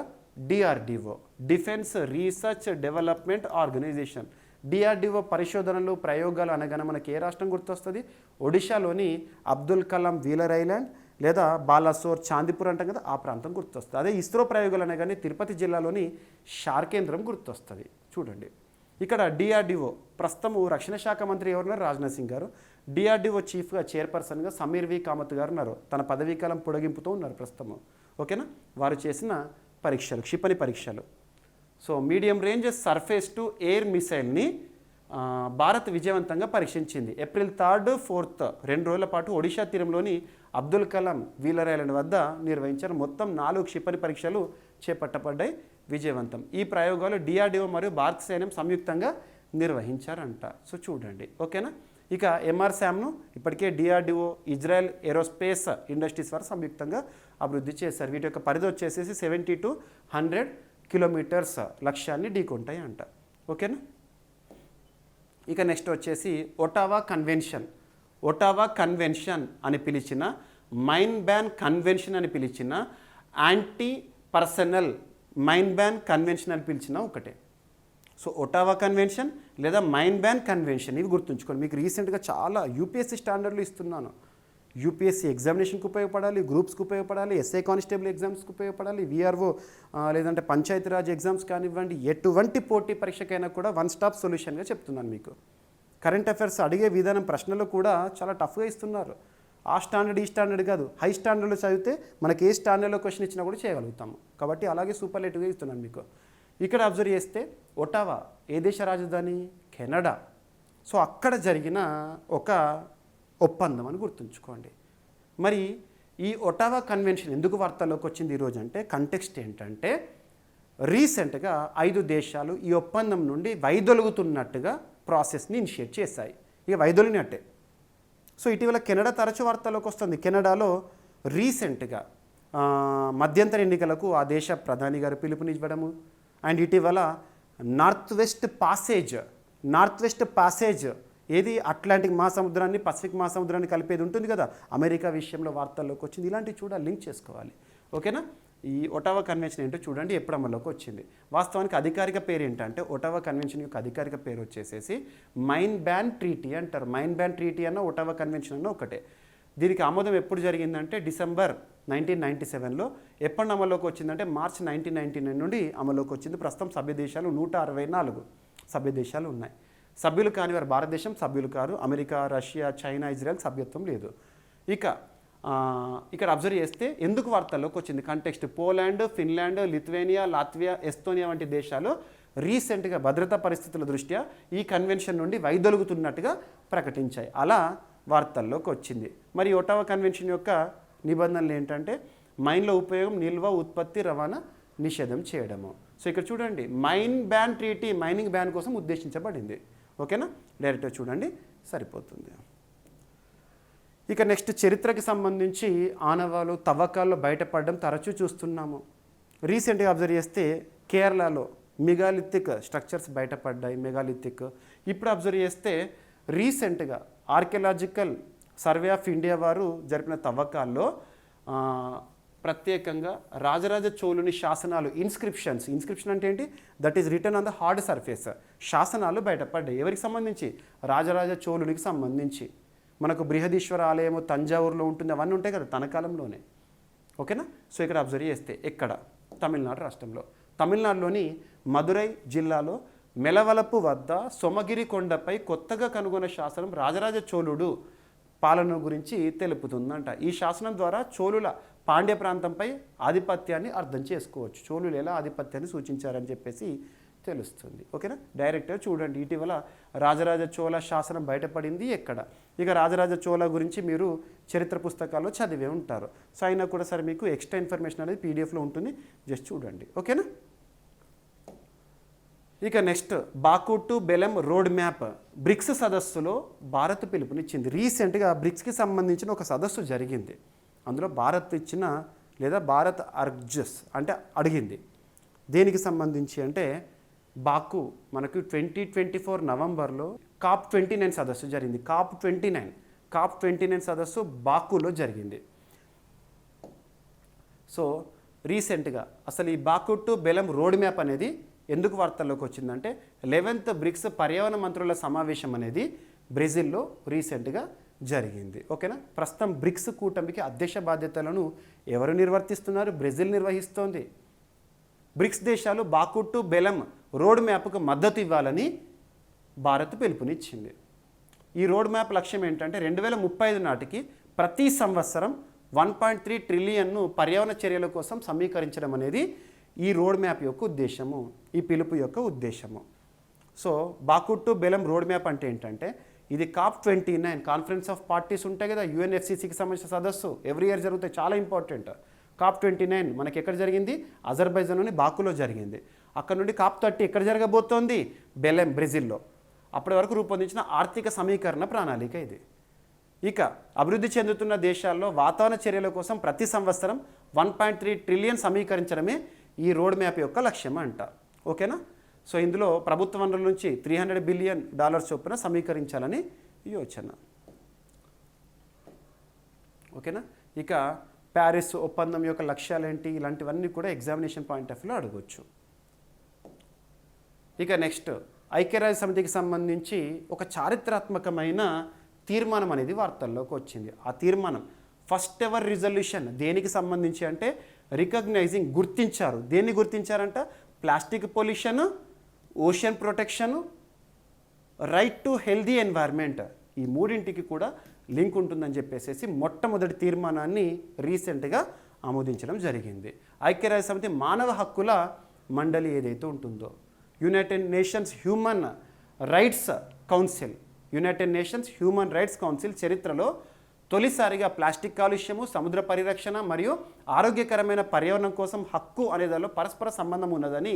DRDO, defence research development organisation. DRDO పరిశోధనలు, ప్రయోగాలు అనగానే మనకి ఏ రాష్ట్రం గుర్తొస్తుంది? ఒడిశాలోని అబ్దుల్ కలాం వీలర్ ఐలాండ్ లేదా బాలాసోర్, చాందిపూర్ అంటాం కదా, ఆ ప్రాంతం గుర్తొస్తుంది. అదే ఇస్రో ప్రయోగాలు అనగానే తిరుపతి జిల్లాలోని షార్ కేంద్రం గుర్తొస్తుంది. చూడండి, ఇక్కడ DRDO ప్రస్తుతము రక్షణ శాఖ మంత్రి ఎవరున్నారు? రాజ్నాథ్ సింగ్ గారు. DRDO చీఫ్గా చైర్పర్సన్గా సమీర్ వి కామత్ గారు ఉన్నారు. తన పదవీకాలం పొడిగింపుతో ఉన్నారు ప్రస్తుతము, ఓకేనా. వారు చేసిన పరీక్షలు, క్షిపణి పరీక్షలు. So medium range surface to air మిసైల్ని భారత్ విజయవంతంగా పరీక్షించింది. ఏప్రిల్ 3, 4 2 రోజుల పాటు ఒడిషా తీరంలోని అబ్దుల్ కలాం వీలర్ ఐలాండ్ వద్ద నిర్వహించారు. మొత్తం 4 క్షిపణి పరీక్షలు చేపట్టబడ్డాయి, విజయవంతం. ఈ ప్రయోగాలు DRDO మరియు భారత సైన్యం సంయుక్తంగా నిర్వహించారంట. సో చూడండి, ఓకేనా. ఇక MRSAMను ఇప్పటికే DRDO, ఇజ్రాయెల్ ఏరోస్పేస్ ఇండస్ట్రీస్ వారు సంయుక్తంగా అభివృద్ధి చేశారు. వీటి యొక్క పరిధి వచ్చేసి 70 to 100 కిలోమీటర్స్ లక్ష్యాన్ని ఢీకొంటాయి అంట, ఓకేనా. ఇక నెక్స్ట్ వచ్చేసి ఒటావా కన్వెన్షన్ అని పిలిచిన, మైన్ బ్యాన్ కన్వెన్షన్ అని పిలిచిన, anti personnel mine ban convention అని పిలిచిన ఒకటే. సో ఒటావా కన్వెన్షన్ లేదా మైన్ బ్యాన్ కన్వెన్షన్, ఇవి గుర్తుంచుకోండి. మీకు రీసెంట్గా చాలా UPSC స్టాండర్డ్లు ఇస్తున్నాను. UPSC ఎగ్జామినేషన్కి ఉపయోగపడాలి, గ్రూప్స్కి ఉపయోగపడాలి, SI కానిస్టేబుల్ ఎగ్జామ్స్కి ఉపయోగపడాలి, VRO లేదంటే పంచాయతీరాజ్ ఎగ్జామ్స్ కానివ్వండి, ఎటువంటి పోటీ పరీక్షకైనా కూడా వన్ స్టాప్ సొల్యూషన్గా చెప్తున్నాను మీకు. కరెంట్ అఫైర్స్ అడిగే విధానం, ప్రశ్నలు కూడా చాలా టఫ్గా ఇస్తున్నారు. ఆ స్టాండర్డ్ ఈ స్టాండర్డ్ కాదు, హై స్టాండర్డ్లో చదివితే మనకి ఏ స్టాండర్డ్లో క్వశ్చన్ ఇచ్చినా కూడా చేయగలుగుతాము. కాబట్టి అలాగే సూపర్లేటివ్గా ఇస్తున్నాను మీకు. ఇక్కడ అబ్జర్వ్ చేస్తే ఒటావా ఏ దేశ రాజధాని? కెనడా. సో అక్కడ జరిగిన ఒక ఒప్పందం అని గుర్తుంచుకోండి. మరి ఈ ఒటావా కన్వెన్షన్ ఎందుకు వార్తల్లోకి వచ్చింది ఈరోజు అంటే కంటెక్స్ట్ ఏంటంటే రీసెంట్గా 5 దేశాలు ఈ ఒప్పందం నుండి వైదొలుగుతున్నట్టుగా ప్రాసెస్ని ఇనిషియేట్ చేశాయి. ఇక వైదొలినట్టే. సో ఇటీవల కెనడా తరచు వార్తల్లోకి వస్తుంది. కెనడాలో రీసెంట్గా మధ్యంతర ఎన్నికలకు ఆ దేశ ప్రధాని గారు పిలుపునివ్వడము అండ్ ఇటీవల నార్త్ వెస్ట్ పాసేజ్ ఏది అట్లాంటిక్ మహాసముద్రాన్ని పసిఫిక్ మహాసముద్రాన్ని కలిపేది ఉంటుంది కదా, అమెరికా విషయంలో వార్తల్లోకి వచ్చింది. ఇలాంటివి చూడాలి, లింక్ చేసుకోవాలి. ఓకేనా? ఈ ఒటావా కన్వెన్షన్ ఏంటో చూడండి, ఎప్పుడు అమల్లోకి వచ్చింది. వాస్తవానికి అధికారిక పేరు ఏంటంటే ఒటావా కన్వెన్షన్ యొక్క అధికారిక పేరు వచ్చేసేసి మైన్ బ్యాన్ ట్రీటీ అంటారు. మైన్ బ్యాన్ ట్రీటీ అన్న ఒటావా కన్వెన్షన్ అన్న ఒకటే. దీనికి ఆమోదం ఎప్పుడు జరిగిందంటే డిసెంబర్ 1997లో. ఎప్పుడు అమల్లోకి వచ్చిందంటే మార్చ్ 1999 నుండి అమల్లోకి వచ్చింది. ప్రస్తుతం సభ్య దేశాలు 164 సభ్య దేశాలు ఉన్నాయి. సభ్యులు కాని వారు భారతదేశం సభ్యులు car. America, Russia, China, Israel సభ్యత్వం లేదు. ఇక్కడ అబ్జర్వ్ చేస్తే ఎందుకు వార్తల్లోకి వచ్చింది context, Poland, Finland, Lithuania, Latvia, Estonia వంటి దేశాలు రీసెంట్గా భద్రతా పరిస్థితుల దృష్ట్యా ఈ కన్వెన్షన్ నుండి వైదొలుగుతున్నట్టుగా ప్రకటించాయి. అలా వార్తల్లోకి వచ్చింది. మరి ఒటావా కన్వెన్షన్ యొక్క నిబంధనలు ఏంటంటే మైన్ల ఉపయోగం, నిల్వ, ఉత్పత్తి, రవాణా నిషేధం చేయడము. సో ఇక్కడ చూడండి, mine ban treaty mining ban కోసం ఉద్దేశించబడింది. ఓకేనా? డైరెక్ట్గా చూడండి సరిపోతుంది. ఇక నెక్స్ట్ చరిత్రకి సంబంధించి ఆనవాలు తవ్వకాల్లో బయటపడడం తరచూ చూస్తున్నాము. రీసెంట్గా అబ్జర్వ్ చేస్తే కేరళలో మెగాలిథిక్ స్ట్రక్చర్స్ బయటపడ్డాయి. మెగాలిథిక్ ఇప్పుడు అబ్జర్వ్ చేస్తే రీసెంట్గా ఆర్కియలాజికల్ సర్వే ఆఫ్ ఇండియా వారు జరిపిన తవ్వకాల్లో ప్రత్యేకంగా రాజరాజ చోళుని శాసనాలు, ఇన్స్క్రిప్షన్ అంటే ఏంటి, that is return on the hard surface, శాసనాలు బయటపడ్డాయి. ఎవరికి సంబంధించి? రాజరాజ చోళునికి సంబంధించి. మనకు బృహదీశ్వర ఆలయము తంజావూరులో ఉంటుంది, అవన్నీ ఉంటాయి కదా తన కాలంలోనే. ఓకేనా? సో ఇక్కడ అబ్జర్వ్ చేస్తే ఎక్కడ, తమిళనాడు రాష్ట్రంలో, తమిళనాడులోని మదురై జిల్లాలో మెలవలపు వద్ద సోమగిరి కొండపై కొత్తగా కనుగొన్న శాసనం రాజరాజ చోళుడు పాలన గురించి తెలుపుతుందంట. ఈ శాసనం ద్వారా చోళుల పాండ్య ప్రాంతంపై ఆధిపత్యాన్ని అర్థం చేసుకోవచ్చు. చోళులు ఎలా ఆధిపత్యాన్ని సూచించారని చెప్పేసి తెలుస్తుంది. ఓకేనా? డైరెక్ట్గా చూడండి, ఇటీవల రాజరాజ చోళ శాసనం బయటపడింది ఎక్కడ. ఇక రాజరాజ చోళ గురించి మీరు చరిత్ర పుస్తకాల్లో చదివే ఉంటారు. సో అయినా కూడా సరే మీకు ఎక్స్ట్రా ఇన్ఫర్మేషన్ అనేది పీడిఎఫ్లో ఉంటుంది, జస్ట్ చూడండి. ఓకేనా? ఇక next Baku to Belem road map BRICS సదస్సులో భారత్ పిలుపునిచ్చింది. రీసెంట్గా బ్రిక్స్కి సంబంధించిన ఒక సదస్సు జరిగింది. అందులో భారత్ ఇచ్చిన లేదా భారత్ అర్జస్ అంటే అడిగింది. దేనికి సంబంధించి అంటే బాకు మనకు 2024 నవంబర్లో COP 29 సదస్సు జరిగింది. COP 29 సదస్సు బాకులో జరిగింది. సో రీసెంట్గా అసలు ఈ బాకు టు బెలెమ్ రోడ్ మ్యాప్ అనేది ఎందుకు వార్తల్లోకి వచ్చిందంటే 11th బ్రిక్స్ పర్యావరణ మంత్రుల సమావేశం అనేది బ్రెజిల్లో రీసెంట్గా జరిగింది. ఓకేనా? ప్రస్తుతం బ్రిక్స్ కూటమికి అధ్యక్ష బాధ్యతలను ఎవరు నిర్వర్తిస్తున్నారు? బ్రెజిల్ నిర్వహిస్తోంది. బ్రిక్స్ దేశాలు బాకు టు బెలెమ్ రోడ్ మ్యాప్కు మద్దతు ఇవ్వాలని భారత్ పిలుపునిచ్చింది. ఈ రోడ్ మ్యాప్ లక్ష్యం ఏంటంటే 2035 నాటికి ప్రతి సంవత్సరం 1.3 ట్రిలియన్ను పర్యావరణ చర్యల కోసం సమీకరించడం అనేది ఈ రోడ్ మ్యాప్ యొక్క ఉద్దేశము, ఈ పిలుపు యొక్క ఉద్దేశము. So Baku to Belem road map అంటే ఏంటంటే ఇది COP 29 కాన్ఫరెన్స్ ఆఫ్ పార్టీస్ ఉంటాయి కదా, UNFCCకి సంబంధించిన సదస్సు ఎవ్రీ ఇయర్ జరుగుతాయి, చాలా ఇంపార్టెంట్. COP 29 మనకి ఎక్కడ జరిగింది? అజర్బైజాన్లోని బాకులో జరిగింది. అక్కడ నుండి COP 30 ఎక్కడ జరగబోతోంది? బెలెమ్, బ్రెజిల్లో. అప్పటి వరకు రూపొందించిన ఆర్థిక సమీకరణ ప్రణాళిక ఇది. ఇక అభివృద్ధి చెందుతున్న దేశాల్లో వాతావరణ చర్యల కోసం ప్రతి సంవత్సరం 1.3 ట్రిలియన్ సమీకరించడమే ఈ రోడ్ మ్యాప్ యొక్క లక్ష్యం అంట. ఓకేనా? సో ఇందులో ప్రభుత్వ వనరుల నుంచి $300 బిలియన్ చొప్పున సమీకరించాలని యోచన. ఓకేనా? ఇక ప్యారిస్ ఒప్పందం యొక్క లక్ష్యాలు ఏంటి, ఇలాంటివన్నీ కూడా ఎగ్జామినేషన్ పాయింట్ ఆఫ్ వ్యూలో అడగవచ్చు. ఇక నెక్స్ట్ ఐక్యరాజ్య సమితికి సంబంధించి ఒక చారిత్రాత్మకమైన తీర్మానం అనేది వార్తల్లోకి వచ్చింది. ఆ తీర్మానం ఫస్ట్ ఎవర్ రిజల్యూషన్ దేనికి సంబంధించి అంటే రికగ్నైజింగ్, గుర్తించారు. దేన్ని గుర్తించారంట? Plastic pollution, ocean protection, right to healthy environment, ఈ మూడింటికి కూడా లింక్ ఉంటుందని చెప్పేసి మొట్టమొదటి తీర్మానాన్ని రీసెంట్గా ఆమోదించడం జరిగింది. ఐక్యరాజ్య సమితి మానవ హక్కుల మండలి ఏదైతే ఉంటుందో, United nations human rights council చరిత్రలో తొలిసారిగా ప్లాస్టిక్ కాలుష్యము, సముద్ర పరిరక్షణ మరియు ఆరోగ్యకరమైన పర్యావరణం కోసం హక్కు అనే దానిలో పరస్పర సంబంధం ఉన్నదని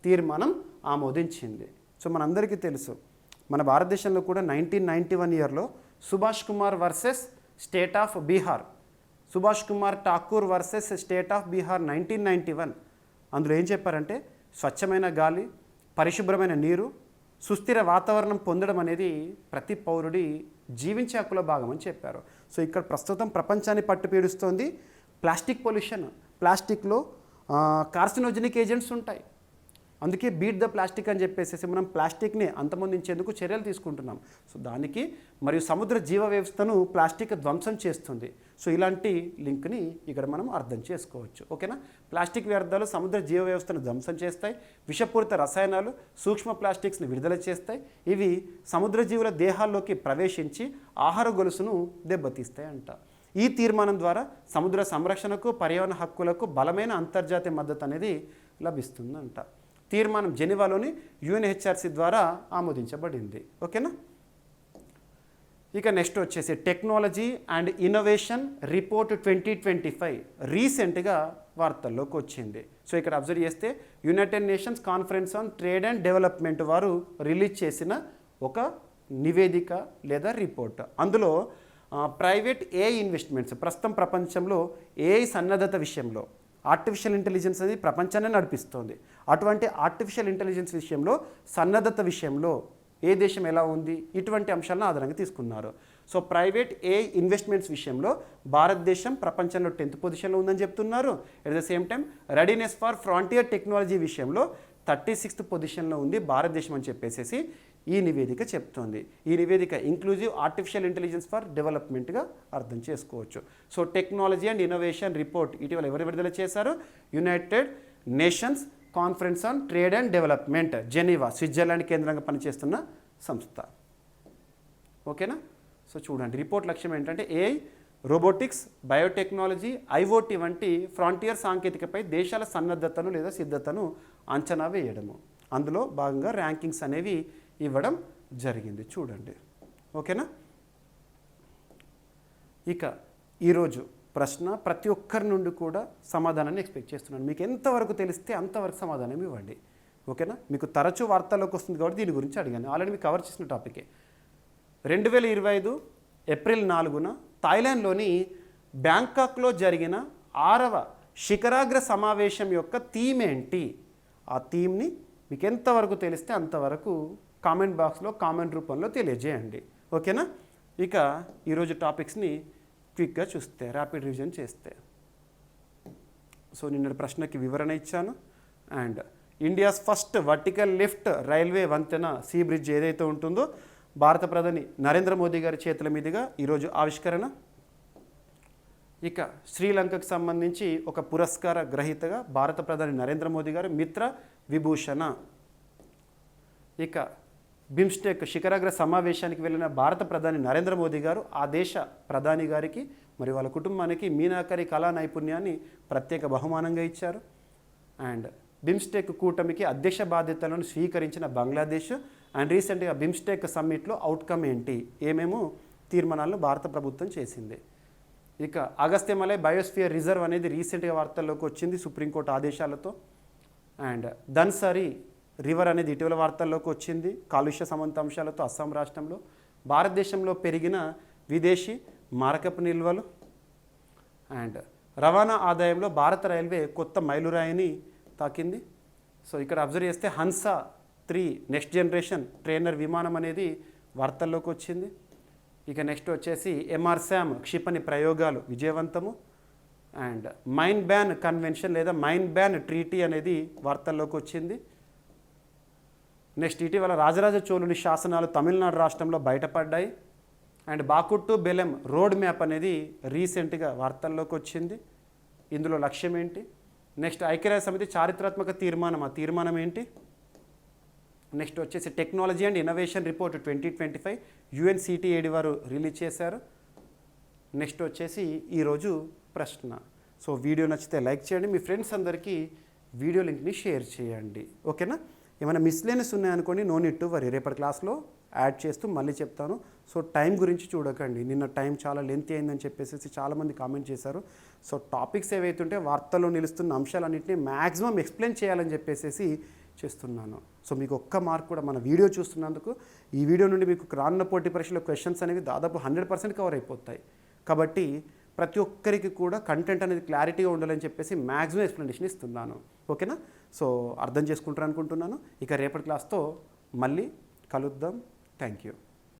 తీర్మానం ఆమోదించింది. సో మనందరికీ తెలుసు, మన భారతదేశంలో కూడా 1991 ఇయర్లో Subhash Kumar versus state of Bihar, Subhash Kumar Thakur versus state of Bihar 1991, అందులో ఏం చెప్పారంటే స్వచ్ఛమైన గాలి, పరిశుభ్రమైన నీరు, సుస్థిర వాతావరణం పొందడం అనేది ప్రతి పౌరుడి జీవించే హక్కుల భాగం అని చెప్పారు. సో ఇక్కడ ప్రస్తుతం ప్రపంచాన్ని పట్టుపీడుస్తోంది ప్లాస్టిక్ పొల్యూషన్. ప్లాస్టిక్లో కార్సినోజెనిక్ ఏజెంట్స్ ఉంటాయి. అందుకే బీట్ ద ప్లాస్టిక్ అని చెప్పేసి మనం ప్లాస్టిక్ని అంతమొందించేందుకు చర్యలు తీసుకుంటున్నాం. సో దానికి మరియు సముద్ర జీవ వ్యవస్థను ప్లాస్టిక్ ధ్వంసం చేస్తుంది. సో ఇలాంటి లింక్ని ఇక్కడ మనం అర్థం చేసుకోవచ్చు. ఓకేనా? ప్లాస్టిక్ వ్యర్థాలు సముద్ర జీవ వ్యవస్థను ధ్వంసం చేస్తాయి, విషపూరిత రసాయనాలు, సూక్ష్మ ప్లాస్టిక్స్ని విడుదల చేస్తాయి. ఇవి సముద్ర జీవుల దేహాల్లోకి ప్రవేశించి ఆహార గొలుసును దెబ్బతీస్తాయి అంట. ఈ తీర్మానం ద్వారా సముద్ర సంరక్షణకు, పర్యావరణ హక్కులకు బలమైన అంతర్జాతీయ మద్దతు అనేది లభిస్తుందంట. తీర్మానం జెనీవాలోని UNHRC ద్వారా ఆమోదించబడింది. ఓకేనా? ఇక నెక్స్ట్ వచ్చేసి టెక్నాలజీ అండ్ ఇన్నోవేషన్ రిపోర్ట్ 2025 రీసెంట్గా వార్తల్లోకి వచ్చింది. సో ఇక్కడ అబ్జర్వ్ చేస్తే United nations conference on trade and development వారు రిలీజ్ చేసిన ఒక నివేదిక లేదా రిపోర్ట్. అందులో ప్రైవేట్ AI ఇన్వెస్ట్మెంట్స్ ప్రస్తుతం ప్రపంచంలో AI సన్నద్ధత విషయంలో ఆర్టిఫిషియల్ ఇంటెలిజెన్స్ అనేది ప్రపంచాన్ని నడిపిస్తోంది. అటువంటి ఆర్టిఫిషియల్ ఇంటెలిజెన్స్ విషయంలో, సన్నద్ధత విషయంలో ఏ దేశం ఎలా ఉంది, ఇటువంటి అంశాలను ఆధారంగా తీసుకున్నారు. సో ప్రైవేట్ AI ఇన్వెస్ట్మెంట్స్ విషయంలో భారతదేశం ప్రపంచంలో 10th పొజిషన్లో ఉందని చెప్తున్నారు. At the same time readiness for frontier technology విషయంలో 36th పొజిషన్లో ఉంది భారతదేశం అని చెప్పేసి ఈ నివేదిక చెప్తోంది. ఈ నివేదిక ఇంక్లూజివ్ ఆర్టిఫిషియల్ ఇంటెలిజెన్స్ ఫర్ డెవలప్మెంట్గా అర్థం చేసుకోవచ్చు. So technology and innovation report ఇటీవల ఎవరు విడుదల చేశారు? United nations conference on trade and development, Geneva, Switzerland కేంద్రంగా పనిచేస్తున్న సంస్థ. ఓకేనా? సో చూడండి, రిపోర్ట్ లక్ష్యం ఏంటంటే AI, రోబోటిక్స్, బయోటెక్నాలజీ, IoT వంటి ఫ్రాంటియర్ సాంకేతికపై దేశాల సన్నద్ధతను లేదా సిద్ధతను అంచనా వేయడము. అందులో భాగంగా ర్యాంకింగ్స్ అనేవి ఇవ్వడం జరిగింది. చూడండి. ఓకేనా? ఇక ఈరోజు ప్రశ్న ప్రతి ఒక్కరి నుండి కూడా సమాధానాన్ని ఎక్స్పెక్ట్ చేస్తున్నాను. మీకు ఎంతవరకు తెలిస్తే అంతవరకు సమాధానం ఇవ్వండి. ఓకేనా? మీకు తరచూ వార్తల్లోకి వస్తుంది కాబట్టి దీని గురించి అడిగాను. ఆల్రెడీ మీకు కవర్ చేసిన టాపికే. 2025 ఏప్రిల్ 4న థాయిలాండ్లోని బ్యాంకాక్లో జరిగిన 6వ శిఖరాగ్ర సమావేశం యొక్క థీమ్ ఏంటి? ఆ థీమ్ని మీకు ఎంతవరకు తెలిస్తే అంతవరకు కామెంట్ బాక్స్లో కామెంట్ రూపంలో తెలియజేయండి. ఓకేనా? ఇక ఈరోజు టాపిక్స్ని క్విక్గా చూస్తే, ర్యాపిడ్ రివిజన్ చేస్తే, సో నిన్న ప్రశ్నకి వివరణ ఇచ్చాను. And India's first vertical lift railway వంతెన సీ బ్రిడ్జ్ ఏదైతే ఉంటుందో భారత ప్రధాని నరేంద్ర మోదీ గారి చేతుల మీదుగా ఈరోజు ఆవిష్కరణ. ఇక శ్రీలంకకు సంబంధించి ఒక పురస్కార గ్రహీతగా భారత ప్రధాని నరేంద్ర మోదీ గారు మిత్ర విభూషణ. ఇక బిమ్స్టెక్ శిఖరాగ్ర సమావేశానికి వెళ్ళిన భారత ప్రధాని నరేంద్ర మోదీ గారు ఆ దేశ ప్రధాని గారికి మరియు వాళ్ళ కుటుంబానికి మీనాకరి కళా నైపుణ్యాన్ని ప్రత్యేక బహుమానంగా ఇచ్చారు. అండ్ బిమ్స్టెక్ కూటమికి అధ్యక్ష బాధ్యతలను స్వీకరించిన బంగ్లాదేశ్. అండ్ రీసెంట్గా బిమ్స్టెక్ సమ్మిట్లో అవుట్కమ్ ఏంటి, ఏమేమో తీర్మానాలను భారత ప్రభుత్వం చేసింది. ఇక అగస్త్యమలై బయోస్ఫియర్ రిజర్వ్ అనేది రీసెంట్గా వార్తల్లోకి వచ్చింది సుప్రీంకోర్టు ఆదేశాలతో. అండ్ ధన్సరి రివర్ అనేది ఇటీవల వార్తల్లోకి వచ్చింది కాలుష్య సంబంధిత అంశాలతో అస్సాం రాష్ట్రంలో. భారతదేశంలో పెరిగిన విదేశీ మారకపు నిల్వలు. అండ్ రవాణా ఆదాయంలో భారత రైల్వే కొత్త మైలురాయిని తాకింది. సో ఇక్కడ అబ్జర్వ్ చేస్తే హన్సా 3 నెక్స్ట్ జనరేషన్ ట్రైనర్ విమానం అనేది వార్తల్లోకి వచ్చింది. ఇక నెక్స్ట్ వచ్చేసి MRSAM క్షిపణి ప్రయోగాలు విజయవంతము. అండ్ మైన్ బ్యాన్ కన్వెన్షన్ లేదా మైన్ బ్యాన్ ట్రీటీ అనేది వార్తల్లోకి వచ్చింది. నెక్స్ట్ ఇటీవల రాజరాజ చోళుని శాసనాలు తమిళనాడు రాష్ట్రంలో బయటపడ్డాయి. అండ్ బాకుట్టు బెలెం రోడ్ మ్యాప్ అనేది రీసెంట్గా వార్తల్లోకి వచ్చింది. ఇందులో లక్ష్యం ఏంటి? నెక్స్ట్ ఐక్యరాజ్య సమితి చారిత్రాత్మక తీర్మానం, ఆ తీర్మానం ఏంటి? నెక్స్ట్ వచ్చేసి technology and innovation report 2025 UNCTAD వారు రిలీజ్ చేశారు. నెక్స్ట్ వచ్చేసి ఈరోజు ప్రశ్న. సో వీడియో నచ్చితే లైక్ చేయండి, మీ ఫ్రెండ్స్ అందరికీ వీడియో లింక్ని షేర్ చేయండి. ఓకేనా? ఏమైనా మిస్లేనియస్ ఉన్నాయనుకోండి, నో నీడ్ టు వరీ, రేపటి క్లాస్లో యాడ్ చేస్తూ మళ్ళీ చెప్తాను. సో టైం గురించి చూడకండి. నిన్న టైం చాలా లెంత్ అయిందని చెప్పేసి చాలామంది కామెంట్ చేశారు. సో టాపిక్స్ ఏవైతుంటే వార్తల్లో నిలుస్తున్న అంశాలన్నింటినీ మ్యాక్సిమం ఎక్స్ప్లెయిన్ చేయాలని చెప్పేసి చేస్తున్నాను. సో మీకు ఒక్క మార్క్ కూడా మన వీడియో చూస్తున్నందుకు, ఈ వీడియో నుండి మీకు రానున్న పోటీ పరీక్షలో క్వశ్చన్స్ అనేవి దాదాపు 100% కవర్ అయిపోతాయి. కాబట్టి ప్రతి ఒక్కరికి కూడా కంటెంట్ అనేది క్లారిటీగా ఉండాలని చెప్పేసి మ్యాక్సిమం ఎక్స్ప్లెనేషన్ ఇస్తున్నాను. ఓకేనా? సో అర్థం చేసుకుంటారు అనుకుంటున్నాను. ఇక రేపటి క్లాస్తో మళ్ళీ కలుద్దాం. Thank you.